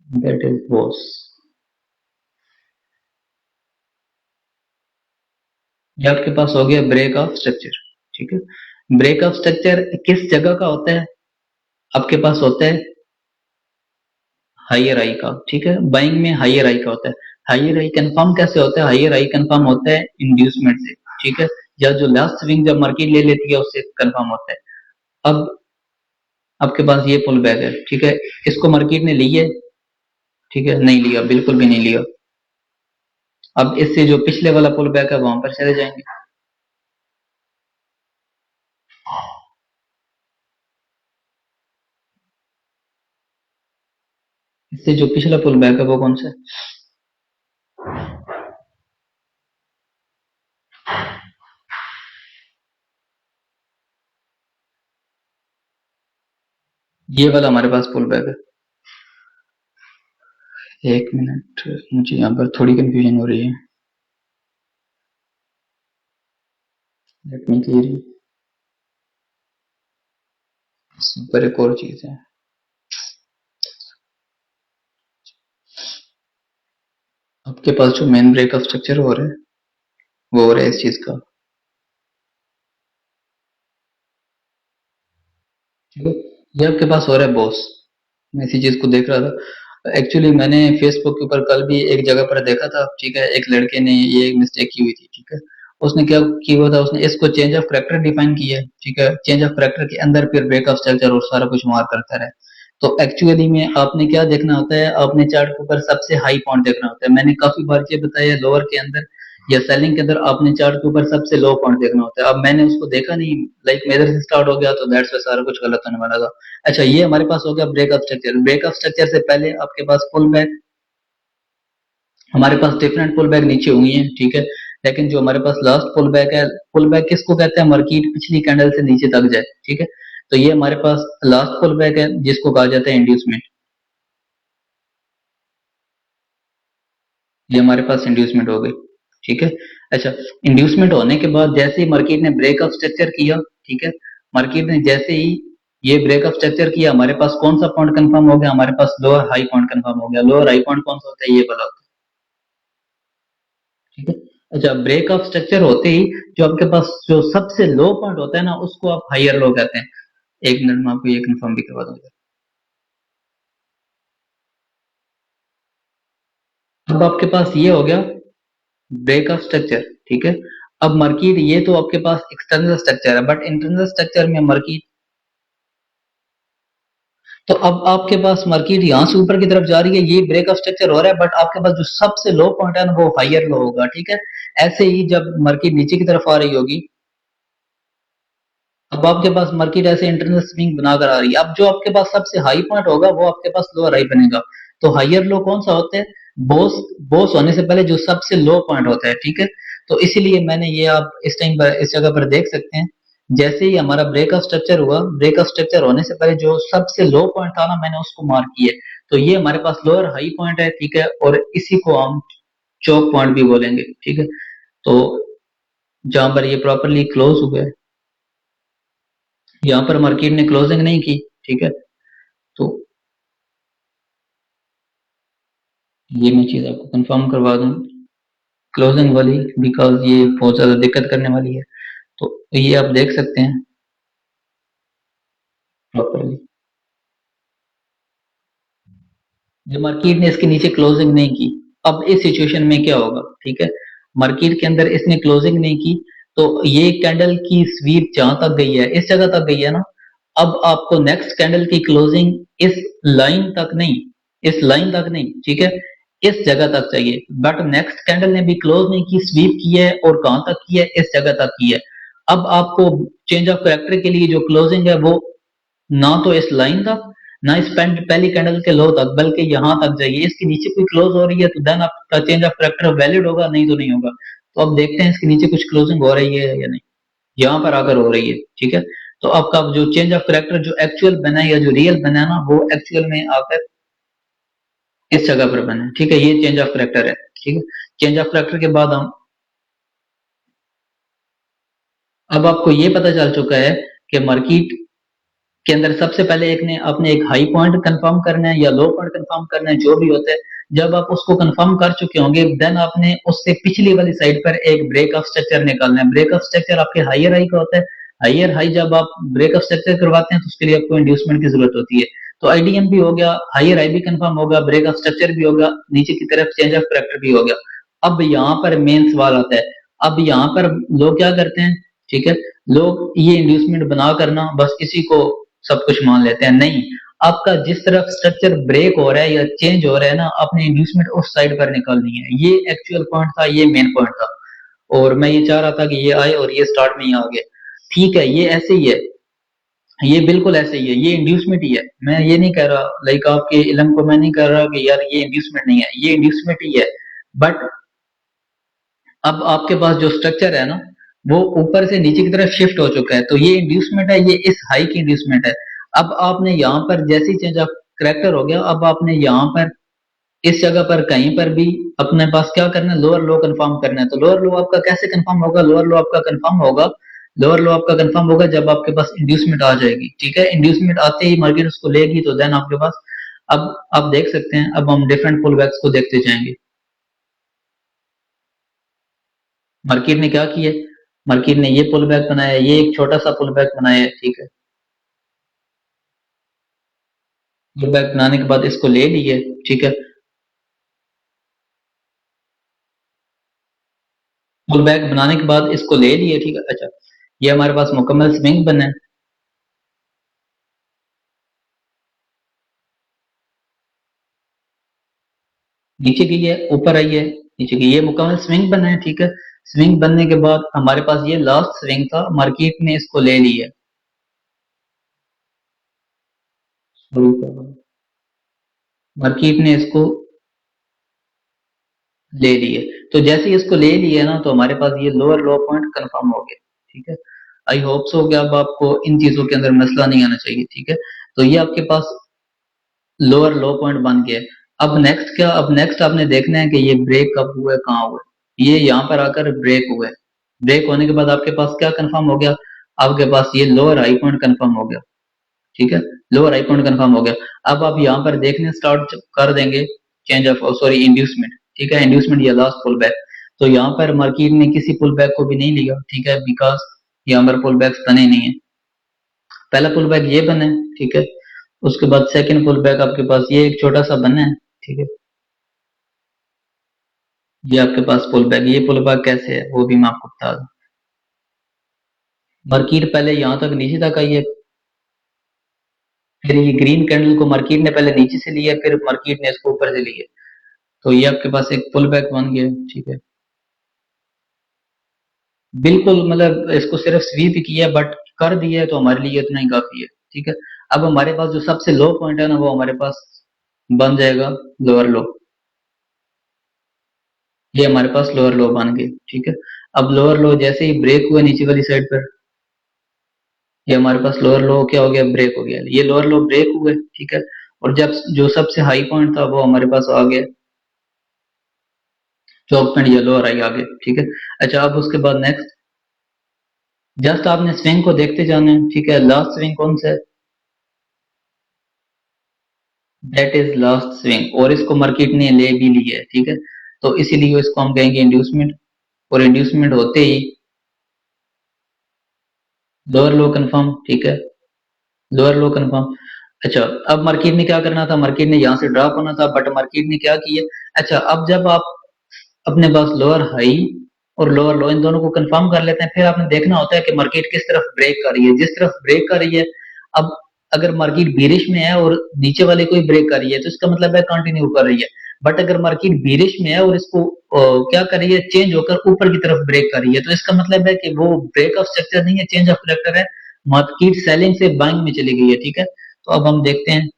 that is boss. ये आपके पास हो गया ब्रेक ऑफ स्ट्रक्चर, ठीक है। ब्रेक ऑफ स्ट्रक्चर किस जगह का होता है? आपके पास होता है हायर आई का, ठीक है। बाइंग में हायर आई का होता है। हायर आई कंफर्म कैसे होता है? हायर आई कंफर्म होता है इंड्यूसमेंट से, ठीक है, या जो लास्ट स्विंग जब मार्केट ले लेती है उससे कंफर्म होता है। अब आपके पास ये पुल बैक है, ठीक है, इसको मार्केट ने ली है, ठीक है, नहीं लिया, बिल्कुल भी नहीं लिया। अब इससे जो पिछले वाला पुल बैक है वहां पर चले जाएंगे। इससे जो पिछला पुल बैक है वो कौन सा है? ये वाला हमारे पास पुल बैक है। एक मिनट, मुझे यहाँ पर थोड़ी कंफ्यूजन हो रही है, लेट मी क्लियर। पर एक और चीज है, आपके पास जो मेन ब्रेक ऑफ स्ट्रक्चर हो रहा है वो हो रहा है इस चीज का, ठीक है, ये आपके पास हो रहा है बॉस। मैं इसी चीज को देख रहा था। एक्चुअली मैंने फेसबुक के ऊपर कल भी एक जगह पर देखा था, ठीक है, एक लड़के ने ये मिस्टेक की हुई थी, ठीक है। उसने क्या किया हुआ था, उसने इसको चेंज ऑफ करेक्टर डिफाइन किया है, ठीक है, चेंज ऑफ करेक्टर के अंदर फिर ब्रेक ऑफ स्ट्रक्चर और सारा कुछ मार करता रहे। तो एक्चुअली में आपने क्या देखना होता है, आपने चार्ट के ऊपर सबसे हाई पॉइंट देखना होता है। मैंने काफी बार ये बताया, लोअर के अंदर या सेलिंग के अंदर आपने चार्ट के ऊपर सबसे लो पॉइंट देखना होता है। अब मैंने उसको देखा नहीं, लाइक मेरे से स्टार्ट हो गया, तो दैट्स वाई सारा कुछ गलत होने वाला था। अच्छा, ये हमारे पास हो गया ब्रेकअप स्ट्रक्चर। ब्रेकअप स्ट्रक्चर से पहले आपके पास पुल बैक, हमारे पास डिफरेंट पुल बैक नीचे हुई हैं, ठीक है। लेकिन जो हमारे पास लास्ट पुल बैक है, पुल बैक किसको कहते हैं, मार्केट पिछली कैंडल से नीचे तक जाए, ठीक है। तो ये हमारे पास लास्ट पुल बैक है जिसको कहा जाता है इंड्यूसमेंट। ये हमारे पास इंड्यूसमेंट हो गई, ठीक है। अच्छा, इंड्यूसमेंट होने के बाद जैसे ही मार्केट ने ब्रेकअप स्ट्रक्चर किया, ठीक है, मार्केट ने जैसे ही ये ब्रेकअप स्ट्रक्चर किया, हमारे पास कौन सा पॉइंट कंफर्म हो गया, हमारे पास लोअर हाई पॉइंट कंफर्म हो गया। लोअर हाई पॉइंट कौन सा होता है, ये वाला होता है, ठीक है। अच्छा, ब्रेक ऑफ स्ट्रक्चर होते ही जो आपके पास जो सबसे लो पॉइंट होता है ना, उसको आप हायर लो कहते हैं। एक मिनट में आपको ये कंफर्म भी करवा दूंगा। अब आपके पास ये हो गया ब्रेक ऑफ स्ट्रक्चर, ठीक है। अब मार्केट, ये तो आपके पास एक्सटर्नल स्ट्रक्चर है, बट इंटरनल स्ट्रक्चर में मार्केट, तो अब आपके पास मार्केट यहाँ से ऊपर की तरफ जा रही है, ये ब्रेक ऑफ स्ट्रक्चर हो रहा है, बट आपके पास जो सबसे लो पॉइंट है ना, वो हायर लो होगा, ठीक है। ऐसे ही जब मार्केट नीचे की तरफ आ रही होगी, अब आपके पास मार्केट ऐसे इंटरनल स्विंग बनाकर आ रही है, अब जो आपके पास सबसे हाई पॉइंट होगा वो आपके पास लोअर हाई बनेगा। तो हायर लो कौन सा होता है, बॉस, बॉस होने से पहले जो सबसे लो पॉइंट होता है, ठीक है। तो इसीलिए मैंने ये, आप इस टाइम पर इस जगह पर देख सकते हैं, जैसे ही हमारा ब्रेक ऑफ स्ट्रक्चर हुआ, ब्रेक ऑफ स्ट्रक्चर होने से पहले जो सबसे लो पॉइंट था ना, मैंने उसको मार्क किया। तो ये हमारे पास लोअर हाई पॉइंट है, ठीक है, और इसी को हम चौक पॉइंट भी बोलेंगे, ठीक है। तो जहां पर ये प्रॉपरली क्लोज हुआ है, यहाँ पर मार्केट ने क्लोजिंग नहीं की, ठीक है। तो ये मैं चीज आपको कंफर्म करवा दूं, क्लोजिंग वाली, बिकॉज ये बहुत ज्यादा दिक्कत करने वाली है। तो ये आप देख सकते हैं प्रॉपरली, जो मार्केट ने इसके नीचे क्लोजिंग नहीं की। अब इस सिचुएशन में क्या होगा, ठीक है, मार्केट के अंदर इसने क्लोजिंग नहीं की, तो ये कैंडल की स्वीप जहां तक गई है, इस जगह तक गई है ना। अब आपको नेक्स्ट कैंडल की क्लोजिंग इस लाइन तक नहीं, इस लाइन तक नहीं, ठीक है, इस जगह तक चाहिए। बट नेक्स्ट कैंडल ने भी क्लोज नहीं की, स्वीप की है, और कहां तक की है, इस जगह तक की है। अब आपको चेंज ऑफ करेक्टर के लिए जो क्लोजिंग है वो ना तो इस लाइन तक, ना इस पहली कैंडल के लो तक, बल्कि यहां तक जाइए। इसके नीचे कोई क्लोज हो रही है तो देन आपका चेंज ऑफ करेक्टर वैलिड होगा, नहीं तो नहीं होगा। तो अब देखते हैं इसके नीचे कुछ क्लोजिंग हो रही है या नहीं। यहाँ पर आकर हो रही है, ठीक है। तो आपका जो चेंज ऑफ करेक्टर जो एक्चुअल बना है या जो रियल बना है ना, वो एक्चुअल में आकर इस जगह पर बना है, ठीक है। ये चेंज ऑफ करेक्टर है, ठीक है। चेंज ऑफ करेक्टर के बाद हम, अब आपको ये पता चल चुका है कि मार्केट के अंदर सबसे पहले एक ने अपने एक हाई पॉइंट कंफर्म करना है या लो पॉइंट कंफर्म करना है, जो भी होता है। जब आप उसको कंफर्म कर चुके होंगे, देन आपने उससे पिछली वाली साइड पर एक ब्रेक ऑफ स्ट्रक्चर निकालना है। ब्रेक ऑफ स्ट्रक्चर आपके हायर हाई का होता है। हायर हाई जब आप ब्रेक ऑफ स्ट्रक्चर करवाते हैं तो उसके लिए आपको इंड्यूसमेंट की जरूरत होती है। तो आईडीएम भी हो गया, हायर हाई भी कंफर्म होगा, ब्रेक ऑफ स्ट्रक्चर भी होगा, नीचे की तरफ चेंज ऑफ करेक्टर भी हो गया। अब यहाँ पर मेन सवाल आता है, अब यहाँ पर लोग क्या करते हैं, ठीक है, लोग ये इंड्यूसमेंट बना करना बस इसी को सब कुछ मान लेते हैं। नहीं, आपका जिस तरफ स्ट्रक्चर ब्रेक हो रहा है या चेंज हो रहा है ना, आपने इंड्यूसमेंट उस साइड पर निकालनी है। ये एक्चुअल पॉइंट था, ये मेन पॉइंट था, और मैं ये चाह रहा था कि ये आए और ये स्टार्ट में ही आ गया। ठीक है, ये ऐसे ही है, ये बिल्कुल ऐसे ही है, ये इंड्यूसमेंट ही है। मैं ये नहीं कह रहा, लाइक आपके इलम को मैं नहीं कह रहा कि यार ये इंड्यूसमेंट नहीं है, ये इंड्यूसमेंट ही है। बट अब आपके पास जो स्ट्रक्चर है ना, वो ऊपर से नीचे की तरफ शिफ्ट हो चुका है, तो ये इंड्यूसमेंट है, ये इस हाई की इंड्यूसमेंट है। अब आपने यहाँ पर जैसी चेंज ऑफ करेक्टर हो गया, अब आपने यहाँ पर इस जगह पर कहीं पर भी अपने पास क्या करना है, लोअर लो कंफर्म करना है। तो लोअर लो आपका कैसे कंफर्म होगा, लोअर लो आपका कंफर्म होगा, लोअर लो आपका कंफर्म होगा जब आपके पास इंड्यूसमेंट आ जाएगी, ठीक है। इंड्यूसमेंट आते ही मार्केट उसको लेगी, तो देन आपके पास, अब आप देख सकते हैं, अब हम डिफरेंट पुल बैक्स को देखते जाएंगे। मार्केट ने क्या किया, मार्केट ने ये पुल बैक बनाया, ये एक छोटा सा पुल बैक बनाया है, ठीक है। पुल बैक बनाने के बाद इसको ले लिए, ठीक है। पुल बैक बनाने के बाद इसको ले लिए, ठीक है। अच्छा, ये हमारे पास मुकम्मल स्विंग बना है। नीचे की है, ऊपर आई है, नीचे की, ये मुकम्मल स्विंग बना है, ठीक है। स्विंग बनने के बाद हमारे पास ये लास्ट स्विंग था, मार्केट ने इसको ले ली है। मार्केट ने इसको ले लिए। तो जैसे ही इसको ले लिया ना, तो हमारे पास ये लोअर लो पॉइंट कंफर्म हो गया, ठीक है। आई होप सो कि अब आपको इन चीजों के अंदर मसला नहीं आना चाहिए, ठीक है। तो ये आपके पास लोअर लो पॉइंट बन गया है। अब नेक्स्ट क्या, अब नेक्स्ट आपने देखना है कि ये ब्रेक कब हुआ है, कहाँ हुआ है। ये यहाँ पर आकर ब्रेक हुआ है। ब्रेक होने के बाद आपके पास क्या कंफर्म हो गया, आपके पास ये लोअर हाई पॉइंट कंफर्म हो गया, ठीक है। लोअर हाई पॉइंट कंफर्म हो गया। अब आप यहाँ पर देखने स्टार्ट कर देंगे चेंज ऑफ, सॉरी, इंड्यूसमेंट, ठीक है। इंड्यूसमेंट या लास्ट पुल बैक। तो यहाँ पर मार्केट ने किसी पुल बैक को भी नहीं लिया, ठीक है, बिकॉज यहाँ पर पुल बैक्स बने नहीं है। पहला पुल बैक ये बना है, ठीक है। उसके बाद सेकंड पुल बैक आपके पास ये एक छोटा सा बना है, ठीक है। ये आपके पास पुल बैक, ये पुल बैक कैसे है वो भी मैं आपको बता दूं। मार्केट पहले यहाँ तक नीचे तक आई है, फिर ये ग्रीन कैंडल को मार्केट ने पहले नीचे से लिया, फिर मार्केट ने इसको ऊपर से लिया। तो ये आपके पास एक पुल बैक बन गया, ठीक है। बिल्कुल, मतलब इसको सिर्फ स्वीप ही किया, बट कर दिया है तो हमारे लिए इतना ही काफी है, ठीक है। अब हमारे पास जो सबसे लो पॉइंट है ना, वो हमारे पास बन जाएगा लोअर लो। ये हमारे पास लोअर लो बन गए, ठीक है। अब लोअर लो जैसे ही ब्रेक हुआ नीचे वाली साइड पर, ये हमारे पास लोअर लो क्या हो गया, ब्रेक हो गया। ये लोअर लो ब्रेक हुए, ठीक है। और जब जो सबसे हाई पॉइंट था वो हमारे पास आ गया, चौक पॉइंट या लोअर हाई आ गया, ठीक है। अच्छा, अब उसके बाद नेक्स्ट जस्ट आपने स्विंग को देखते जाना है, ठीक है। लास्ट स्विंग कौन सा है, दैट इज लास्ट स्विंग, और इसको मार्केट ने ले भी ली है, ठीक है। तो इसीलिए इसको हम कहेंगे इंड्यूसमेंट। और इंड्यूसमेंट होते ही लोअर लो कंफर्म, ठीक है। लोअर लो कंफर्म। अच्छा, अब मार्केट ने क्या करना था, मार्केट ने यहाँ से ड्रॉप होना था, बट मार्केट ने क्या किया। अच्छा, अब जब आप अपने पास लोअर हाई और लोअर लो इन दोनों को कंफर्म कर लेते हैं, फिर आपने देखना होता है कि मार्केट किस तरफ ब्रेक कर रही है, जिस तरफ ब्रेक कर रही है। अब अगर मार्केट बीरिश में है और नीचे वाले कोई ब्रेक कर रही है, तो इसका मतलब है कंटिन्यू कर रही है। बट अगर मार्केट बीरिश में है और इसको क्या कर रही है, चेंज होकर ऊपर की तरफ ब्रेक कर रही है, तो इसका मतलब है कि वो ब्रेक ऑफ स्ट्रक्चर नहीं है, चेंज ऑफ करेक्टर है। मार्केट सेलिंग से बाइंग में चली गई है, ठीक है। तो अब हम देखते हैं,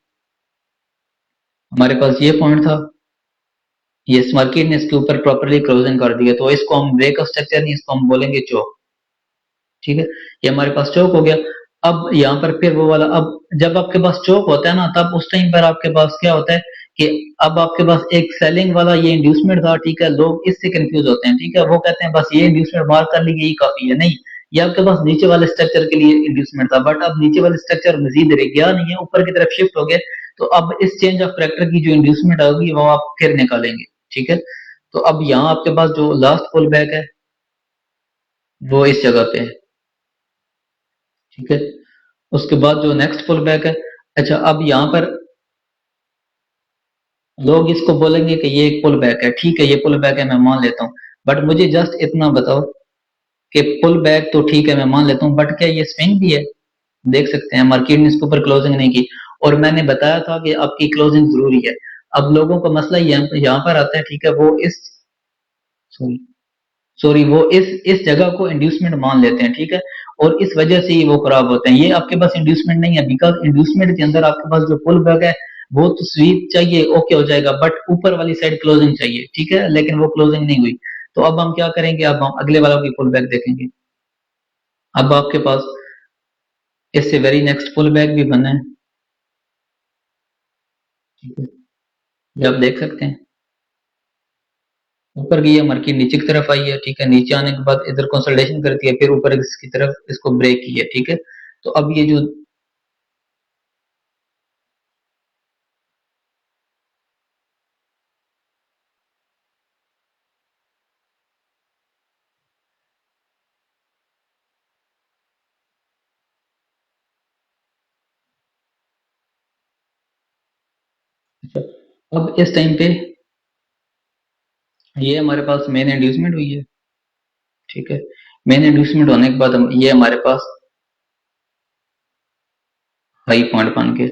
हमारे पास ये पॉइंट था, ये मार्केट ने इसके ऊपर प्रॉपर्ली क्लोजिंग कर दिया, तो इसको हम ब्रेक ऑफ स्ट्रक्चर नहीं, इसको हम बोलेंगे चौक, ठीक है। ये हमारे पास चौक हो गया। अब यहाँ पर फिर वो वाला, अब जब आपके पास चौक होता है ना, तब उस टाइम पर आपके पास क्या होता है कि अब आपके पास एक सेलिंग वाला ये इंड्यूसमेंट था, ठीक है। लोग इससे कंफ्यूज होते हैं, ठीक है। वो कहते हैं बस ये इंड्यूसमेंट मार कर ली, यही काफी है। नहीं, ये आपके पास नीचे वाले स्ट्रक्चर के लिए इंड्यूसमेंट था, बट अब नीचे वाले स्ट्रक्चर मजीद रह गया नहीं है, ऊपर की तरफ शिफ्ट हो गया। तो अब इस चेंज ऑफ करेक्टर की जो इंड्यूसमेंट होगी वो आप फिर निकालेंगे, ठीक है। तो अब यहाँ आपके पास जो लास्ट पुल बैक है वो इस जगह पे है, ठीक है। उसके बाद जो नेक्स्ट पुल बैक है, अच्छा, अब यहाँ पर लोग इसको बोलेंगे कि ये एक पुल बैक है, ठीक है, ये पुल बैक है, मैं मान लेता हूँ। बट मुझे जस्ट इतना बताओ कि पुल बैक तो ठीक है, मैं मान लेता हूँ, बट क्या ये स्विंग भी है। देख सकते हैं मार्केट ने इसके ऊपर क्लोजिंग नहीं की, और मैंने बताया था कि आपकी क्लोजिंग जरूरी है। अब लोगों का मसला यहाँ पर आता है, ठीक है। वो इस, सॉरी सॉरी, वो इस जगह को इंड्यूसमेंट मान लेते हैं, ठीक है। और इस वजह से ही वो खराब होते हैं। ये आपके पास इंड्यूसमेंट नहीं है, बिकॉज इंड्यूसमेंट के अंदर आपके पास जो पुल बैक है वो तो स्वीप चाहिए, ओके हो जाएगा, बट ऊपर वाली साइड क्लोजिंग चाहिए, ठीक है। लेकिन वो क्लोजिंग नहीं हुई। तो अब हम क्या करेंगे, अब हम अगले वालों की पुल बैक देखेंगे। अब आपके पास इससे वेरी नेक्स्ट पुल बैक भी बना है, ठीक है। ये आप देख सकते हैं, ऊपर गई है मार्केट, नीचे की तरफ आई है, ठीक है। नीचे आने के बाद इधर कंसोलिडेशन करती है, फिर ऊपर इसकी तरफ इसको ब्रेक की है, ठीक है। तो अब ये जो अब इस टाइम पे ये हमारे पास मेन इंड्यूसमेंट हुई है, ठीक है। मेन इंड्यूसमेंट होने के बाद हम ये हमारे पास हाई पॉइंट बन के,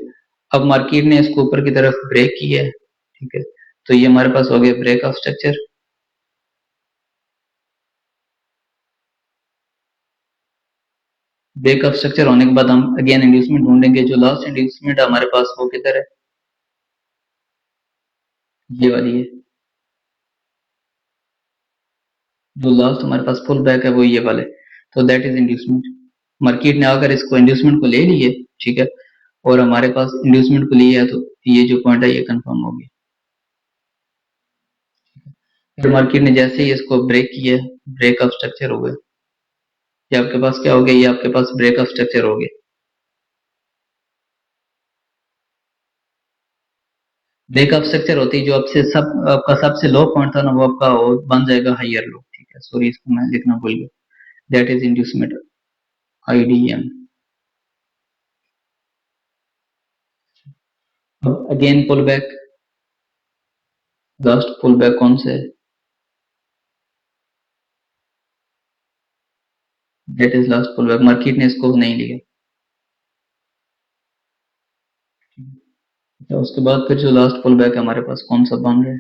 अब मार्केट ने इसको ऊपर की तरफ ब्रेक किया है, ठीक है। तो ये हमारे पास हो गया break of structure. Break of structure होने के बाद हम अगेन इंड्यूसमेंट ढूंढेंगे। जो लास्ट इंड्यूसमेंट हमारे पास वो किधर है, ये वाली है। जो लास्ट हमारे पास पुल बैक है वो ये वाले, तो दैट इज इंड्यूसमेंट। मार्केट ने आकर इसको इंड्यूसमेंट को ले लिए, ठीक है, और हमारे पास इंड्यूसमेंट को लिया है, तो ये जो पॉइंट है ये कंफर्म हो गया। फिर मार्केट ने जैसे ही इसको ब्रेक किया, ब्रेक ऑफ स्ट्रक्चर हो गया। ये आपके पास क्या हो गया, ये आपके पास ब्रेक ऑफ स्ट्रक्चर हो गया। ब्रेक ऑफ स्ट्रक्चर होती है जो आपसे सब आपका सबसे लो पॉइंट था ना, वो आपका वो बन जाएगा हायर लो, ठीक है। सॉरी, इसको मैं लिखना भूल गया। That is inducement, IDM. अब again pull back, last pull back कौन सा है, that is last pull back. Market ने इसको नहीं लिया। तो उसके बाद फिर जो लास्ट पुल बैक है हमारे पास कौन सा बन रहा है,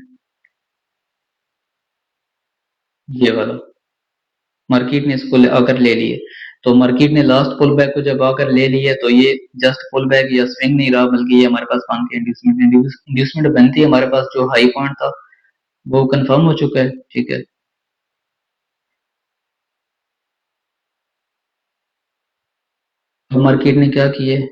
ये वाला। मार्केट ने इसको आकर ले लिए, तो मार्केट ने लास्ट पुल बैक को जब आकर ले लिया, तो ये जस्ट पुल बैक या स्विंग नहीं रहा, बल्कि ये हमारे पास बन के इंड्यूसमेंट इंड्यूसमेंट बनती है। हमारे पास जो हाई पॉइंट था वो कंफर्म हो चुका है, ठीक है। तो मार्केट ने क्या किया है,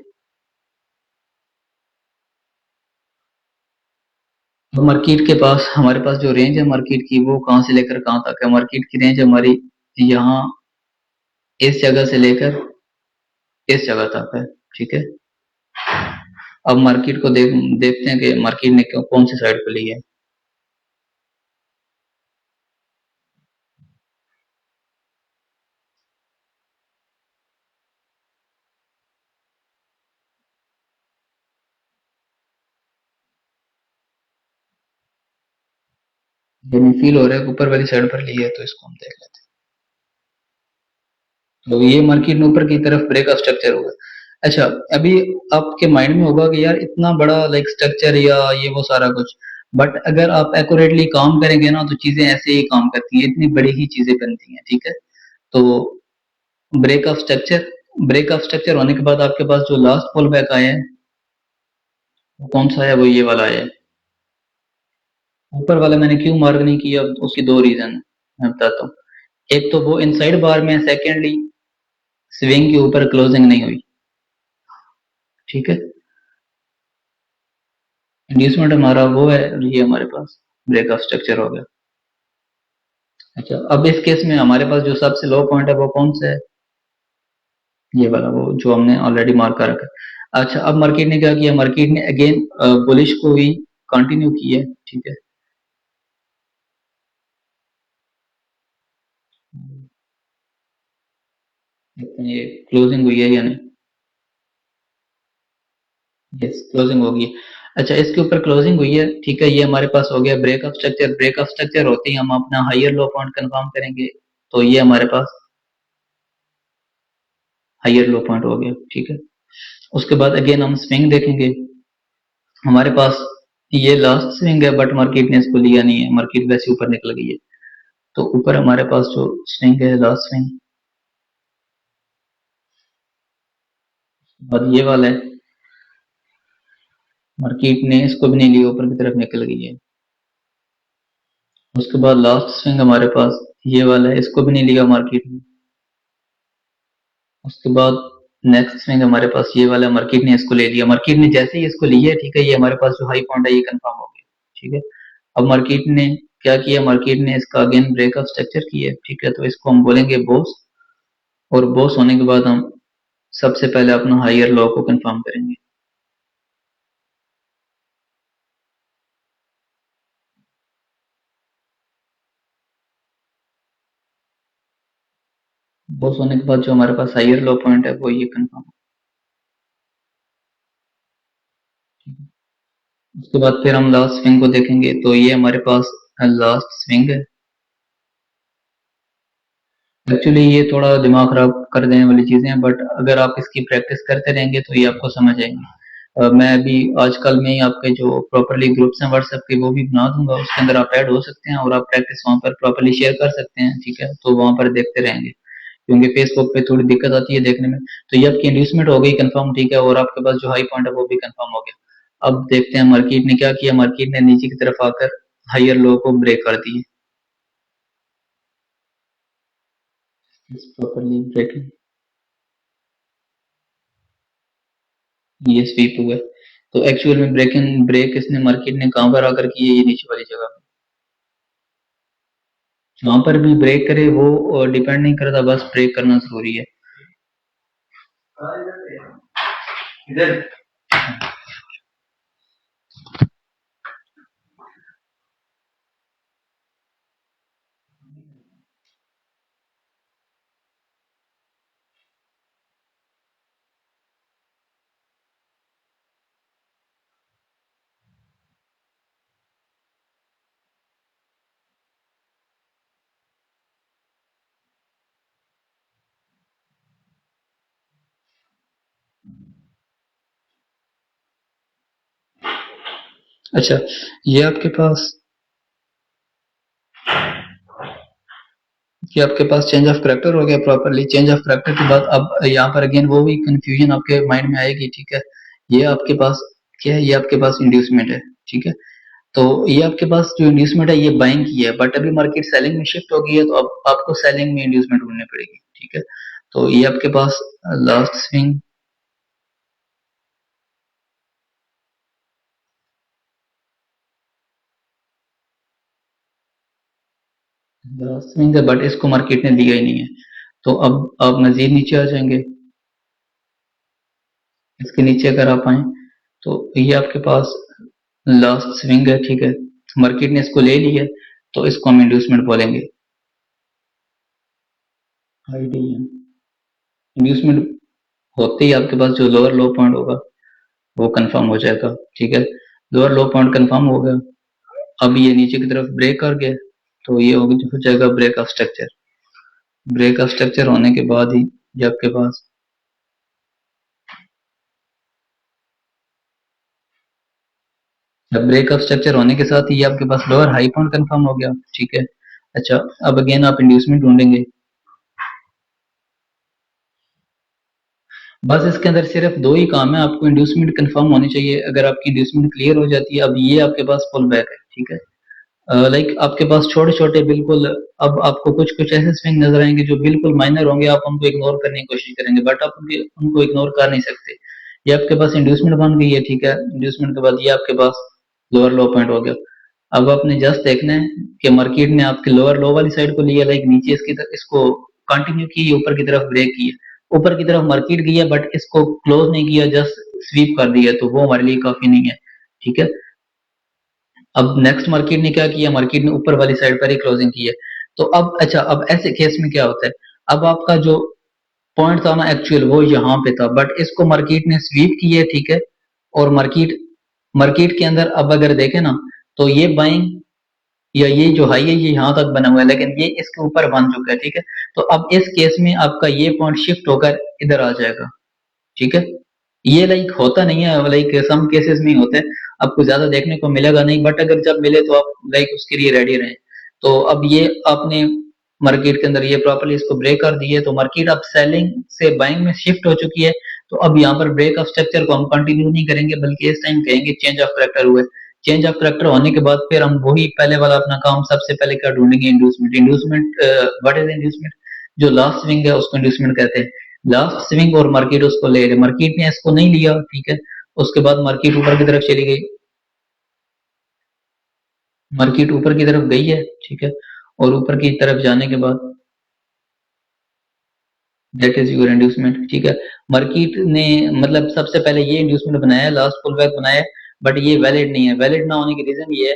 तो मार्केट के पास हमारे पास जो रेंज है मार्केट की, वो कहाँ से लेकर कहाँ तक है। मार्केट की रेंज हमारी यहाँ इस जगह से लेकर इस जगह तक है, ठीक है। अब मार्केट को देखते हैं कि मार्केट ने कौन सी साइड को ली है। हमें फील हो रहा है कि ऊपर वाली साइड पर ली है, तो इसको हम देख लेते हैं। तो ये मार्केट ने ऊपर की तरफ ब्रेक ऑफ स्ट्रक्चर होगा। अच्छा, अभी आपके माइंड में होगा कि यार इतना बड़ा लाइक स्ट्रक्चर या ये वो सारा कुछ, बट अगर आप एक्यूरेटली काम करेंगे ना, तो चीजें ऐसे ही काम करती हैं, इतनी बड़ी ही चीजें बनती हैं, ठीक है। तो break of structure, break of structure होने के बाद आपके पास जो लास्ट पुल बैक आया है वो कौन सा है, वो ये वाला आया है। ऊपर वाला मैंने क्यों मार्क नहीं किया, उसकी दो रीजन है, मैं बताता हूँ। एक तो वो इनसाइड बार में, सेकेंडली स्विंग के ऊपर क्लोजिंग नहीं हुई, ठीक है। इंड्यूसमेंट हमारा वो है, ये हमारे पास ब्रेक ऑफ स्ट्रक्चर हो गया। अच्छा, अब इस केस में हमारे पास जो सबसे लो पॉइंट है वो कौन सा है, ये वाला, वो जो हमने ऑलरेडी मार्क कर रखा है। अच्छा, अब मार्केट ने क्या किया, मार्केट ने अगेन बुलिश को ही कंटिन्यू किया, ठीक है। देखते हैं ये क्लोजिंग हुई है या नहीं। यस, क्लोजिंग होगी। अच्छा, इसके ऊपर क्लोजिंग हुई है, ठीक है। ये हमारे पास हो गया break of structure. Break of structure होते ही हम अपना हायर लो पॉइंट कंफर्म करेंगे, तो ये हमारे पास हायर लो पॉइंट हो गया, ठीक है। उसके बाद अगेन हम स्विंग देखेंगे। हमारे पास ये लास्ट स्विंग है, बट मार्केट ने इसको लिया नहीं है, मार्केट वैसे ऊपर निकल गई है। तो ऊपर हमारे पास जो स्विंग है, लास्ट स्विंग, और ये वाला है, मार्केट ने इसको भी नहीं लिया, ऊपर की तरफ निकल गई है। उसके बाद लास्ट स्विंग हमारे पास ये वाला है, इसको भी नहीं लिया मार्केट ने। उसके बाद नेक्स्ट स्विंग हमारे पास ये वाला, मार्केट ने इसको ले लिया। मार्केट ने जैसे ही इसको लिया, ठीक है, ये हमारे पास जो हाई पॉइंट है ये कंफर्म हो गया, ठीक है। अब मार्केट ने क्या किया, मार्केट ने इसका अगेन ब्रेक ऑफ स्ट्रक्चर किया, ठीक है। तो इसको हम बोलेंगे बॉस, और बॉस होने के बाद हम सबसे पहले अपना हायर लो को कंफर्म करेंगे। बॉस होने के बाद जो हमारे पास हायर लो पॉइंट है वो ये कंफर्म। उसके बाद फिर हम लास्ट स्विंग को देखेंगे, तो ये हमारे पास लास्ट स्विंग है। एक्चुअली ये थोड़ा दिमाग खराब कर देने वाली चीजें हैं, बट अगर आप इसकी प्रैक्टिस करते रहेंगे तो ये आपको समझ आएंगी। मैं अभी आजकल में ही आपके जो प्रॉपरली ग्रुप्स हैं व्हाट्सएप के वो भी बना दूंगा, उसके अंदर आप ऐड हो सकते हैं और आप प्रैक्टिस वहां पर प्रॉपरली शेयर कर सकते हैं, ठीक है, तो वहां पर देखते रहेंगे। क्योंकि फेसबुक पे थोड़ी दिक्कत आती है देखने में। तो ये आपकी इंड्यूसमेंट हो गई कंफर्म, ठीक है, और आपके पास जो हाई पॉइंट है वो भी कंफर्म हो गया। अब देखते हैं मार्केट ने क्या किया। मार्केट ने नीचे की तरफ आकर हायर लो को ब्रेक कर दिए। प्रॉपरली ब्रेक, ये स्वीप हुआ है। तो एक्चुअल में ब्रेक इसने मार्केट ने कहां पर आकर की है, ये नीचे वाली जगह पे। जहां पर भी ब्रेक करे वो डिपेंड नहीं करता, बस ब्रेक करना जरूरी है। इधर। अच्छा, ये आपके पास कि आपके पास चेंज ऑफ करेक्टर हो गया प्रॉपरली। चेंज ऑफ करेक्टर के बाद अब यहाँ पर अगेन वो भी कंफ्यूजन आपके माइंड में आएगी, ठीक है। ये आपके पास क्या है, ये आपके पास इंड्यूसमेंट है, ठीक है। तो ये आपके पास जो इंड्यूसमेंट है ये बाइंग की है, बट अभी मार्केट सेलिंग में शिफ्ट हो गई है, तो अब आपको सेलिंग में इंड्यूसमेंट ढूंढनी पड़ेगी, ठीक है। तो ये आपके पास लास्ट स्विंग, लास्ट स्विंग है, बट इसको मार्केट ने दिया ही नहीं है। तो अब आप मजीद नीचे आ जाएंगे, इसके नीचे अगर आप आए तो ये आपके पास लास्ट स्विंग है, ठीक है। मार्केट ने इसको ले लिया है, तो इसको हम इंड्यूसमेंट बोलेंगे। इंड्यूसमेंट होते ही आपके पास जो लोअर लो पॉइंट होगा वो कंफर्म हो जाएगा, ठीक है। लोअर लो पॉइंट कंफर्म हो गया। अब ये नीचे की तरफ ब्रेक कर गया, तो ये हो जाएगा break of structure. Break of structure होने के बाद ही ये आपके पास ब्रेक ऑफ स्ट्रक्चर होने के साथ ही ये आपके पास लोअर हाई पॉइंट कंफर्म हो गया, ठीक है। अच्छा, अब अगेन आप इंड्यूसमेंट ढूंढेंगे। बस इसके अंदर सिर्फ दो ही काम है, आपको इंड्यूसमेंट कंफर्म होनी चाहिए। अगर आपकी इंड्यूसमेंट क्लियर हो जाती है, अब ये आपके पास पुल बैक है, ठीक है। लाइक आपके पास छोटे छोटे बिल्कुल, अब आपको कुछ कुछ ऐसे स्विंग नजर आएंगे जो बिल्कुल माइनर होंगे, आप उनको इग्नोर करने की कोशिश करेंगे, बट आप उनको इग्नोर कर नहीं सकते। ये आपके पास इंड्यूसमेंट बन गई है, ठीक है। इंड्यूसमेंट के बाद ये आपके पास लोअर लो पॉइंट हो गया। अब आपने जस्ट देखना है कि मार्केट ने आपके लोअर लो वाली साइड को लिया, लाइक नीचे इसकी इसको कंटिन्यू की, ऊपर की तरफ ब्रेक की है, ऊपर की तरफ मार्केट गई है, बट इसको क्लोज नहीं किया, जस्ट स्वीप कर दिया, तो वो हमारे लिए काफी नहीं है, ठीक है। अब नेक्स्ट मार्केट ने क्या किया, मार्केट ने ऊपर वाली साइड पर ही क्लोजिंग की है। तो अब अच्छा, अब ऐसे केस में क्या होता है, अब आपका जो पॉइंट था ना एक्चुअल वो यहाँ पे था, बट इसको मार्केट ने स्वीप की है, ठीक है। और मार्केट मार्केट के अंदर अब अगर देखें ना, तो ये बाइंग या ये जो हाई है ये यहाँ तक बना हुआ है, लेकिन ये इसके ऊपर बन चुका है, ठीक है। तो अब इस केस में आपका ये पॉइंट शिफ्ट होकर इधर आ जाएगा, ठीक है। ये लाइक होता नहीं है, लाइक सम केसेस में ही होता है, आपको ज्यादा देखने को मिलेगा नहीं, बट अगर जब मिले तो आप लाइक उसके लिए रेडी रहें। तो अब ये आपने मार्केट के अंदर ये प्रॉपर्ली इसको ब्रेक कर दी है, तो मार्केट अब सेलिंग से बाइंग में शिफ्ट हो चुकी है। तो अब यहाँ पर ब्रेक ऑफ स्ट्रक्चर को हम कंटिन्यू नहीं करेंगे, बल्कि इस टाइम कहेंगे चेंज ऑफ करेक्टर हुए। चेंज ऑफ करेक्टर होने के बाद फिर हम वही पहले वाला अपना काम सबसे पहले क्या ढूंढेंगे, inducement. Inducement what is inducement, जो लास्ट स्विंग है उसको इंड्यूसमेंट कहते हैं। लास्ट स्विंग और मार्केट उसको ले रहे, मार्केट ने इसको नहीं लिया, ठीक है। उसके बाद मार्केट ऊपर की तरफ चली गई, मार्केट ऊपर की तरफ गई है, ठीक है। और ऊपर की तरफ जाने के बाद दैट इज योर इंड्यूसमेंट, ठीक है। मार्केट ने मतलब सबसे पहले ये इंड्यूसमेंट बनाया, लास्ट पुल बैक बनाया, बट ये वैलिड नहीं है। वैलिड ना होने की रीजन ये है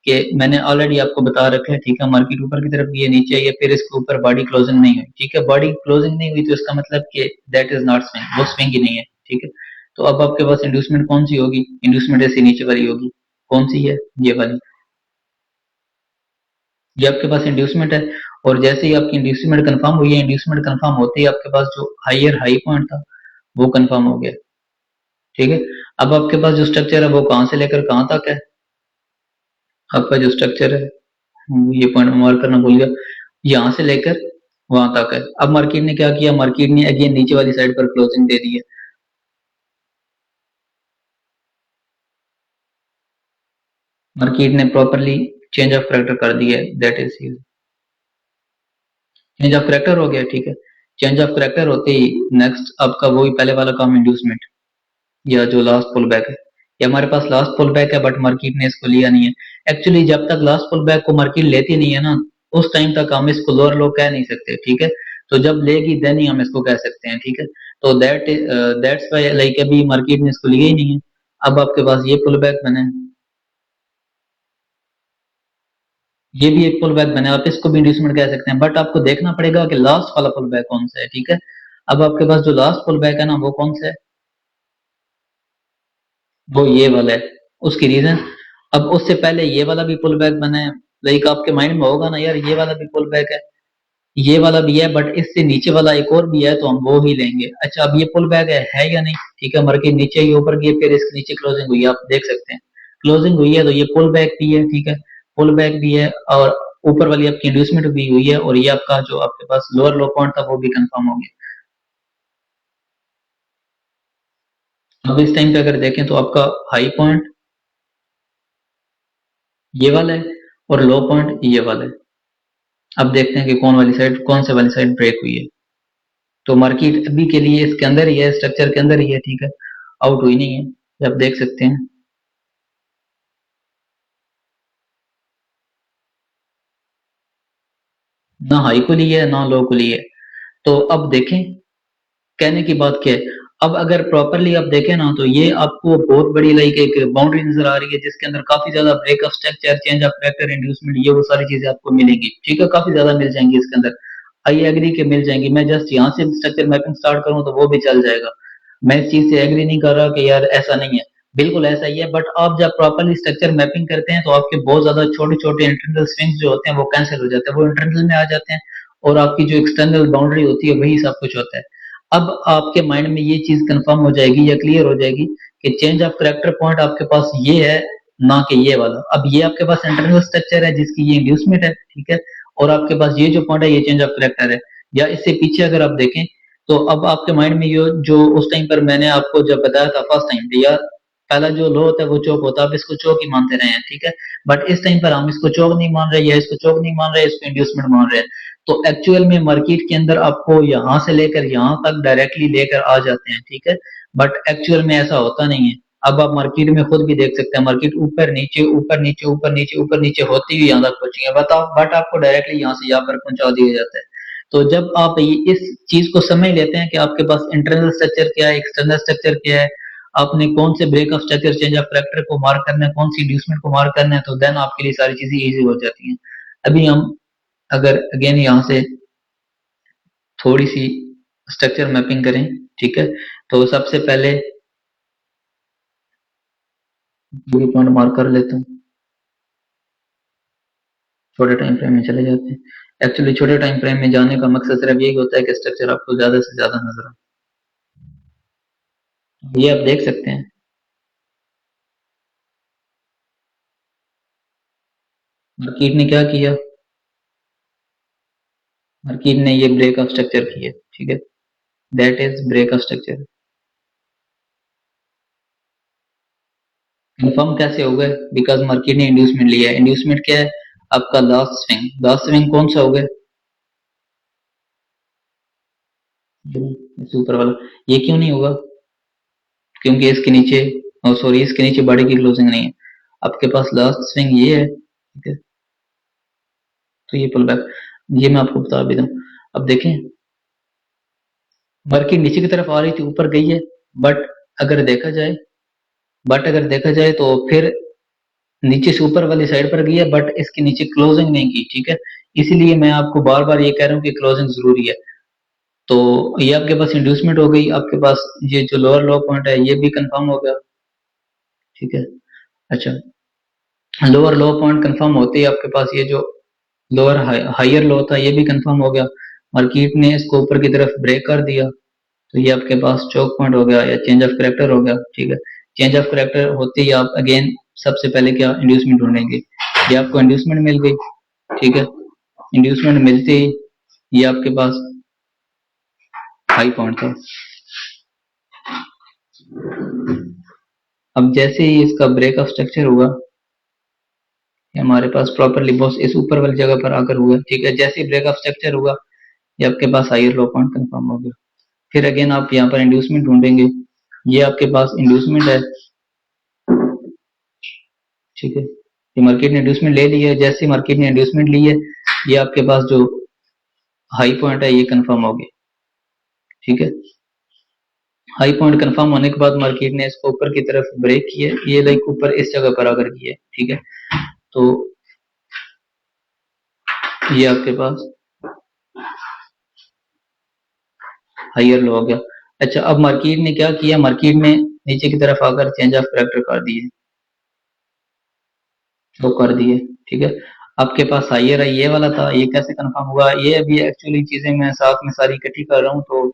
कि मैंने ऑलरेडी आपको बता रखा है, ठीक है। मार्केट ऊपर की तरफ गई है, नीचे आई है, फिर इसके ऊपर बॉडी क्लोजिंग नहीं हुई, ठीक है। बॉडी क्लोजिंग नहीं हुई तो इसका मतलब कि दैट इज नॉट स्विंग, वो स्विंग ही नहीं है, ठीक है। तो अब आपके पास इंड्यूसमेंट कौन सी होगी, इंड्यूसमेंट ऐसी नीचे वाली होगी। कौन सी है? ये वाली, ये आपके पास इंड्यूसमेंट है। और जैसे ही आपकी इंड्यूसमेंट कंफर्म हुई है, इंड्यूसमेंट कंफर्म होते ही आपके पास जो हायर हाई पॉइंट था वो कंफर्म हो गया। ठीक है, अब आपके पास जो स्ट्रक्चर है वो कहां से लेकर कहां तक है? आपका जो स्ट्रक्चर है, ये पॉइंट मार्क करना भूल गया, यहाँ से लेकर वहां तक है। अब मार्केट ने क्या किया? मार्केट ने अगेन नीचे वाली साइड पर क्लोजिंग दे दी है। मार्केट ने प्रॉपरली चेंज ऑफ करेक्टर कर दिया है, that is change of character हो गया। ठीक है, चेंज ऑफ करेक्टर होते ही नेक्स्ट आपका वही पहले वाला काम, इंड्यूसमेंट या जो लास्ट पुल बैक है। ये हमारे पास लास्ट पुल बैक है बट मार्केट ने इसको लिया नहीं है। एक्चुअली जब तक लास्ट पुल बैक को मार्केट लेती नहीं है ना, उस टाइम तक हम इसको लोअर लो कह नहीं सकते। ठीक है, तो जब लेगी देन ही हम इसको कह सकते हैं। ठीक है, तो दैट्स व्हाई लाइक अभी मार्केट ने इसको लिया ही नहीं है। अब आपके पास ये पुल बैक बना है, ये भी एक पुल बैक बना है, आप इसको भी इंड्यूसमेंट कह सकते हैं, बट आपको देखना पड़ेगा कि लास्ट वाला पुल बैक कौन सा है। ठीक है, अब आपके पास जो लास्ट पुल बैक है ना वो कौन सा है? वो ये वाला है। उसकी रीजन, अब उससे पहले ये वाला भी पुल बैक बना है, लाइक आपके माइंड में होगा ना यार ये वाला भी पुल बैक है, ये वाला भी है, बट इससे नीचे वाला एक और भी है तो हम वो ही लेंगे। अच्छा, अब ये पुल बैक है या नहीं? ठीक है, मार्केट नीचे ही ऊपर गई, फिर इसके नीचे क्लोजिंग हुई है, आप देख सकते हैं क्लोजिंग हुई है, तो ये पुल बैक भी है। ठीक है, पुल बैक भी है और ऊपर वाली आपकी इंड्यूसमेंट भी हुई है, और ये आपका जो आपके पास लोअर लो पॉइंट था वो भी कंफर्म हो गया। अब इस टाइम पे अगर देखें तो आपका हाई पॉइंट ये वाला है और लो पॉइंट ये वाला है। अब देखते हैं कि कौन से वाली साइड ब्रेक हुई है। तो मार्केट अभी के लिए इसके अंदर ही है, स्ट्रक्चर के अंदर ही है। ठीक है, आउट हुई नहीं है, ये आप देख सकते हैं। ना हाई को ली है ना लो को ली है। तो अब देखें, कहने की बात क्या है, अब अगर प्रॉपरली आप देखें ना तो ये आपको बहुत बड़ी लाइक एक बाउंड्री नजर आ रही है, जिसके अंदर काफी ज्यादा break of structure, change of factor, inducement, ये वो सारी चीजें आपको मिलेंगी। ठीक है, काफी ज्यादा मिल जाएंगी इसके अंदर, आई एग्री के मिल जाएंगी। मैं जस्ट यहाँ से स्ट्रक्चर मैपिंग स्टार्ट करूँ तो वो भी चल जाएगा। मैं इस चीज से एग्री नहीं कर रहा कि यार ऐसा नहीं है, बिल्कुल ऐसा ही है, बट आप जब प्रॉपरली स्ट्रक्चर मैपिंग करते हैं तो आपके बहुत ज्यादा छोटे छोटे इंटरनल स्विंग्स जो होते हैं वो कैंसिल हो जाते हैं, वो इंटरनल में आ जाते हैं, और आपकी जो एक्सटर्नल बाउंड्री होती है वही सब कुछ होता है। अब आपके माइंड में ये चीज कंफर्म हो जाएगी या क्लियर हो जाएगी कि चेंज ऑफ करेक्टर पॉइंट आपके पास ये है, ना कि ये वाला। अब ये आपके पास इंटरनल स्ट्रक्चर है जिसकी ये इंड्यूसमेंट है। ठीक है, और आपके पास ये जो पॉइंट है ये चेंज ऑफ करेक्टर है। या इससे पीछे अगर आप देखें तो अब आपके माइंड में ये जो उस टाइम पर मैंने आपको जब बताया था फर्स्ट टाइम, यार पहला जो लो होता है वो चौक होता है, आप इसको चौक ही मानते रहे हैं। ठीक है, बट इस टाइम पर हम इसको चौक नहीं मान रहे, या इसको चौक नहीं मान रहे, इसको इंड्यूसमेंट मान रहे हैं। तो एक्चुअल में मार्केट के अंदर आपको यहाँ से लेकर यहाँ तक डायरेक्टली लेकर आ जाते हैं। ठीक है, बट एक्चुअल में ऐसा होता नहीं है। अब आप मार्केट में खुद भी देख सकते हैं, मार्केट ऊपर नीचे ऊपर नीचे ऊपर नीचे ऊपर नीचे होती हुई यहाँ तक पहुंची है, बताओ, बट आपको डायरेक्टली यहाँ से यहाँ पर पहुंचा दिया जाता है। तो जब आप इस चीज को समझ लेते हैं कि आपके पास इंटरनल स्ट्रक्चर क्या है, एक्सटर्नल स्ट्रक्चर क्या है, आपने कौन से break of structure, change of character को मार्क करना है, कौन सी इंड्यूसमेंट को मार्क करना है, तो देन आपके लिए सारी चीजें इजी हो जाती हैं। अभी हम अगर अगेन यहाँ से थोड़ी सी स्ट्रक्चर मैपिंग करें। ठीक है, तो सबसे पहले पूरी पॉइंट मार्क कर लेता हूँ, छोटे टाइम फ्रेम में चले जाते हैं। एक्चुअली छोटे टाइम फ्रेम में जाने का मकसद सिर्फ यही होता है कि स्ट्रक्चर आपको ज्यादा से ज्यादा नजर आए। ये आप देख सकते हैं, मार्केट ने क्या किया, मार्केट ने ये ब्रेक ऑफ स्ट्रक्चर किया। ठीक है, that is break of structure. Confirm कैसे हो गए? बिकॉज मार्केट ने इंड्यूसमेंट लिया है। इंड्यूसमेंट क्या है? आपका लास्ट स्विंग, लास्ट स्विंग कौन सा हो गया? इस ऊपर वाला। ये क्यों नहीं होगा? क्योंकि इसके नीचे, सॉरी, इसके नीचे बॉडी की क्लोजिंग नहीं है। आपके पास लास्ट स्विंग ये है। ठीक है, तो ये पुल बैक, ये मैं आपको बता भी दूं। अब देखें, मार्केट नीचे की तरफ आ रही थी, ऊपर गई है, बट अगर देखा जाए बट अगर देखा जाए तो फिर नीचे से ऊपर वाली साइड पर गई है, बट इसके नीचे क्लोजिंग नहीं की। ठीक है, इसीलिए मैं आपको बार बार ये कह रहा हूँ कि क्लोजिंग जरूरी है। तो ये आपके पास इंड्यूसमेंट हो गई, आपके पास ये जो लोअर लो पॉइंट है ये भी कंफर्म हो गया। ठीक है, अच्छा, लोअर लो पॉइंट कंफर्म होते ही आपके पास ये जो लोअर हायर लो था ये भी कंफर्म हो गया, मार्केट ने इसको ऊपर की तरफ ब्रेक कर दिया, तो ये आपके पास चौक पॉइंट हो गया या चेंज ऑफ करेक्टर हो गया। ठीक है, चेंज ऑफ करेक्टर होते ही आप अगेन सबसे पहले क्या इंड्यूसमेंट ढूंढेंगे, ये आपको इंड्यूसमेंट मिल गई। ठीक है, इंड्यूसमेंट मिलते ही ये आपके पास हाई पॉइंट था। अब जैसे ही इसका ब्रेक ऑफ स्ट्रक्चर हुआ, हमारे पास प्रॉपरली बॉस इस ऊपर वाली जगह पर आकर हुआ। ठीक है, जैसे ही ब्रेक ऑफ स्ट्रक्चर हुआ ये आपके पास हायर लो पॉइंट कंफर्म हो गया। फिर अगेन आप यहाँ पर इंड्यूसमेंट ढूंढेंगे, ये आपके पास इंड्यूसमेंट है। ठीक है, ये मार्केट ने इंड्यूसमेंट ले ली है, जैसे मार्केट ने इंड्यूसमेंट ली है ये आपके पास जो हाई पॉइंट है ये कंफर्म हो गया। ठीक है, हाई पॉइंट कंफर्म होने के बाद मार्केट ने इसको ऊपर की तरफ ब्रेक किया, ये लाइक ऊपर इस जगह पर आकर किया। ठीक है, तो ये आपके पास हायर लो हो गया। अच्छा, अब मार्केट ने क्या किया, मार्केट ने नीचे की तरफ आकर चेंज ऑफ करेक्टर कर दिए, तो कर दिए। ठीक है, आपके पास हायर है ये वाला था, ये कैसे कंफर्म हुआ, ये अभी एक्चुअली चीजें मैं साथ में सारी इकट्ठी कर रहा हूँ। तो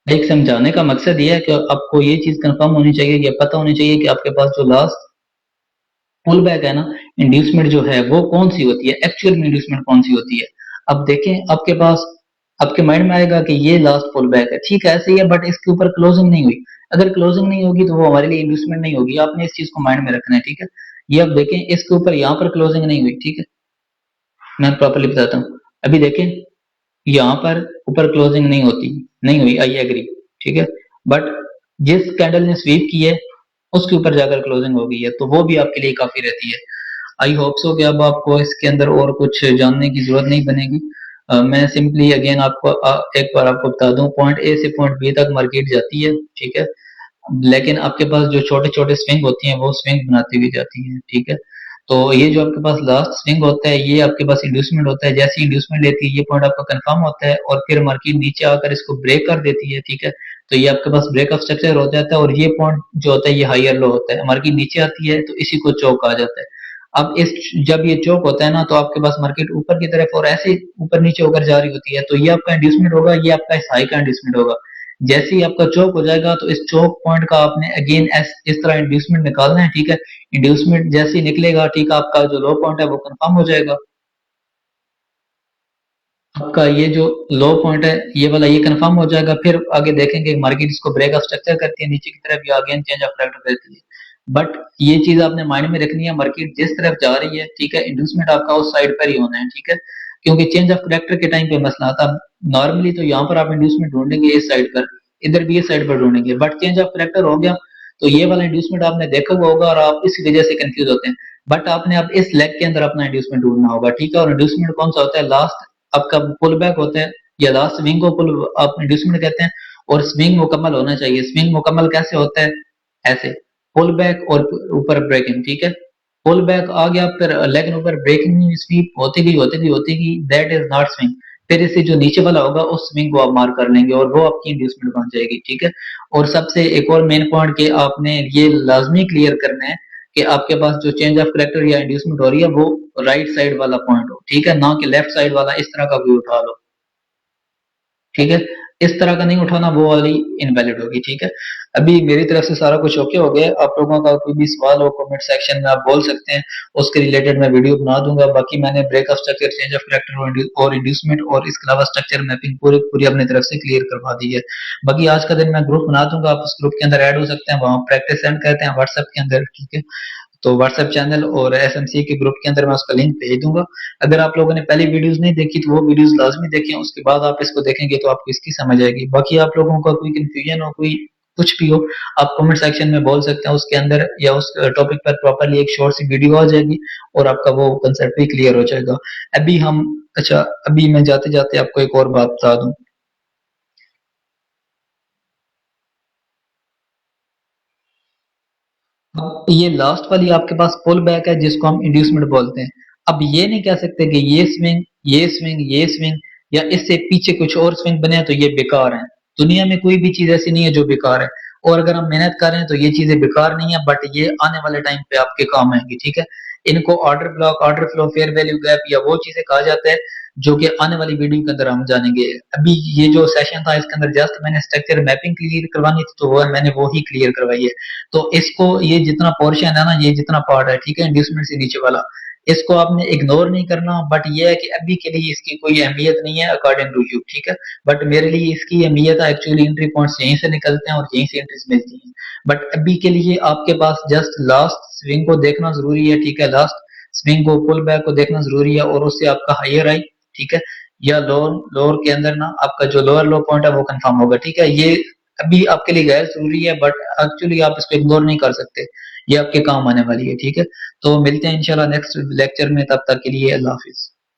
एक समझाने का मकसद ये है कि आपको ये चीज कंफर्म होनी चाहिए, ये पता होनी चाहिए कि आपके पास जो लास्ट पुल बैक है ना, इंड्यूसमेंट जो है वो कौन सी होती है, एक्चुअल में इंड्यूसमेंट कौन सी होती है। अब देखें आपके पास, आपके माइंड में आएगा कि ये लास्ट पुल बैक है, ठीक है ऐसे ही है, बट इसके ऊपर क्लोजिंग नहीं हुई। अगर क्लोजिंग नहीं होगी तो वो हमारे लिए इंड्यूसमेंट नहीं होगी, आपने इस चीज को माइंड में रखना है। ठीक है, ये अब देखें इसके ऊपर यहाँ पर क्लोजिंग नहीं हुई। ठीक है, मैं प्रॉपर्ली बताता हूँ। अभी देखें यहाँ पर ऊपर क्लोजिंग नहीं होती, नहीं हुई, आई एग्री। ठीक है, बट जिस कैंडल ने स्वीप की है उसके ऊपर जाकर क्लोजिंग हो गई है, तो वो भी आपके लिए काफी रहती है। आई होप सो कि अब आपको इसके अंदर और कुछ जानने की जरूरत नहीं बनेगी। मैं सिंपली अगेन आपको एक बार आपको बता दूं, पॉइंट ए से पॉइंट बी तक मार्केट जाती है। ठीक है, लेकिन आपके पास जो छोटे छोटे स्विंग होती हैं वो स्विंग बनाती हुई जाती हैं। ठीक है, तो ये जो आपके पास लास्ट स्विंग होता है ये आपके पास इंड्यूसमेंट होता है, जैसे इंड्यूसमेंट लेती है ये पॉइंट आपका कंफर्म होता है और फिर मार्केट नीचे आकर इसको ब्रेक कर देती है। ठीक है, तो ये आपके पास ब्रेक ऑफ स्ट्रक्चर हो जाता है और ये पॉइंट जो होता है ये हायर लो होता है, मार्केट नीचे आती है तो इसी को चौक कहा जाता है। अब इस जब ये चौक होता है ना तो आपके पास मार्केट ऊपर की तरफ और ऐसे ऊपर नीचे होकर जा रही होती है, तो ये आपका इंड्यूसमेंट होगा, ये आपका इस हाई का इंड्यूसमेंट होगा। जैसे ही आपका चौक हो जाएगा तो इस चौक पॉइंट का आपने अगेन इस तरह इंड्यूसमेंट निकालना है। ठीक है, इंड्यूसमेंट जैसे ही निकलेगा, ठीक है, आपका जो लो पॉइंट है वो कंफर्म हो जाएगा। आपका ये जो लो पॉइंट है ये वाला ये कंफर्म हो जाएगा, फिर आगे देखेंगे मार्केट इसको ब्रेक ऑफ स्ट्रक्चर करती है नीचे की तरफ या अगेन चेंज ऑफ करेक्टर करती है। बट ये चीज आपने माइंड में रखनी है, मार्केट जिस तरफ जा रही है, ठीक है, इंड्यूसमेंट आपका उस साइड पर ही होना है। ठीक है, क्योंकि चेंज ऑफ करेक्टर के टाइम पे मसला आता है। नॉर्मली तो यहाँ पर आप इंड्यूसमेंट ढूंढेंगे इस साइड पर, इधर भी इस साइड पर ढूंढेंगे, बट चेंज ऑफ करेक्टर हो गया तो ये वाला इंड्यूसमेंट आपने देखा हुआ होगा और आप इसी वजह से कंफ्यूज होते हैं। बट आपने अब इस लेग के अंदर अपना इंड्यूसमेंट ढूंढना होगा। ठीक है, और इंड्यूसमेंट कौन सा होता है, लास्ट आपका पुल बैक होता है या लास्ट स्विंग को पुल आप इंड्यूसमेंट कहते हैं। और स्विंग मुकम्मल होना चाहिए, स्विंग मुकम्मल कैसे होता है, ऐसे पुल बैक और ऊपर ब्रेकिंग। ठीक है, पुल बैक आ गया फिर लेकिन ऊपर ब्रेकिंग स्वीप होती गई होती गई होती गई, दैट इज नॉट स्विंग। फिर इसे जो नीचे वाला होगा उस स्विंग को आप मार्क कर लेंगे और वो आपकी इंड्यूसमेंट बन जाएगी। ठीक है, और सबसे एक और मेन पॉइंट कि आपने ये लाजमी क्लियर करना है कि आपके पास जो चेंज ऑफ करेक्टर या इंड्यूसमेंट हो रही है वो राइट साइड वाला पॉइंट हो। ठीक है, ना कि लेफ्ट साइड वाला इस तरह का भी उठा लो। ठीक है, इस तरह का नहीं उठाना, वो वाली इनवैलिड होगी। ठीक है, अभी मेरी तरफ से सारा कुछ ओके हो गया। आप लोगों का कोई भी सवाल हो कमेंट सेक्शन में आप बोल सकते हैं, उसके रिलेटेड मैं वीडियो बना दूंगा। बाकी मैंने break of structure, change of character और इंड्यूसमेंट और इसके अलावा स्ट्रक्चर मैपिंग पूरी पूरी अपनी तरफ से क्लियर करवा दी है। बाकी आज का दिन मैं ग्रुप बना दूंगा, आप उस ग्रुप के अंदर ऐड हो सकते हैं, वहां प्रैक्टिस सेंड करते हैं व्हाट्सएप के अंदर। ठीक है, तो व्हाट्सएप चैनल और एसएमसी के ग्रुप के अंदर मैं उसका लिंक भेज दूंगा। अगर आप लोगों ने पहली वीडियोस नहीं देखी तो वो वीडियोस लाजमी देखें, उसके बाद आप इसको देखेंगे तो आपको इसकी समझ आएगी। बाकी आप लोगों का कोई कंफ्यूजन हो, कोई कुछ भी हो, आप कमेंट सेक्शन में बोल सकते हैं, उसके अंदर या उस टॉपिक पर प्रॉपर्ली एक शॉर्ट सी वीडियो आ जाएगी और आपका वो कंसेप्ट भी क्लियर हो जाएगा। अभी हम, अच्छा अभी मैं जाते जाते आपको एक और बात बता दूं। अब ये लास्ट वाली आपके पास पुल बैक है जिसको हम इंड्यूसमेंट बोलते हैं। अब ये नहीं कह सकते कि ये स्विंग, ये स्विंग, ये स्विंग या इससे पीछे कुछ और स्विंग बने तो ये बेकार है। दुनिया में कोई भी चीज ऐसी नहीं है जो बेकार है। और अगर हम मेहनत करें तो ये चीजें बेकार नहीं है, बट ये आने वाले टाइम पे आपके काम आएंगी, ठीक है। इनको order block, order flow, fair value gap या वो चीजें कहा जाता है जो कि आने वाली वीडियो के अंदर हम जानेंगे। अभी ये जो सेशन था इसके अंदर जस्ट मैंने स्ट्रक्चर मैपिंग क्लियर करवानी थी, तो वो मैंने वो ही क्लियर करवाई है। तो इसको, ये जितना पोर्शन है ना, ये जितना पार्ट है, ठीक है, इंड्यूसमेंट से नीचे वाला, इसको आपने इग्नोर नहीं करना, बट ये है कि अभी के लिए इसकी कोई अहमियत नहीं है अकॉर्डिंग टू यू, ठीक है। बट मेरे लिए इसकी अहमियत है, एक्चुअली एंट्री पॉइंट्स यहीं से निकलते हैं और यहीं से एंट्रीज मिलती हैं। बट अभी के लिए आपके पास जस्ट लास्ट स्विंग को देखना जरूरी है, ठीक है, लास्ट स्विंग को, पुल बैक को देखना जरूरी है, और उससे आपका हायर आई, ठीक है, या लोअर लोअर के अंदर ना आपका जो लोअर लो पॉइंट है वो कंफर्म होगा, ठीक है। ये अभी आपके लिए गैर जरूरी है, बट एक्चुअली आप इसको इग्नोर नहीं कर सकते, ये आपके काम आने वाली है, ठीक है। तो मिलते हैं इंशाल्लाह नेक्स्ट लेक्चर में, तब तक के लिए अल्लाह हाफिज।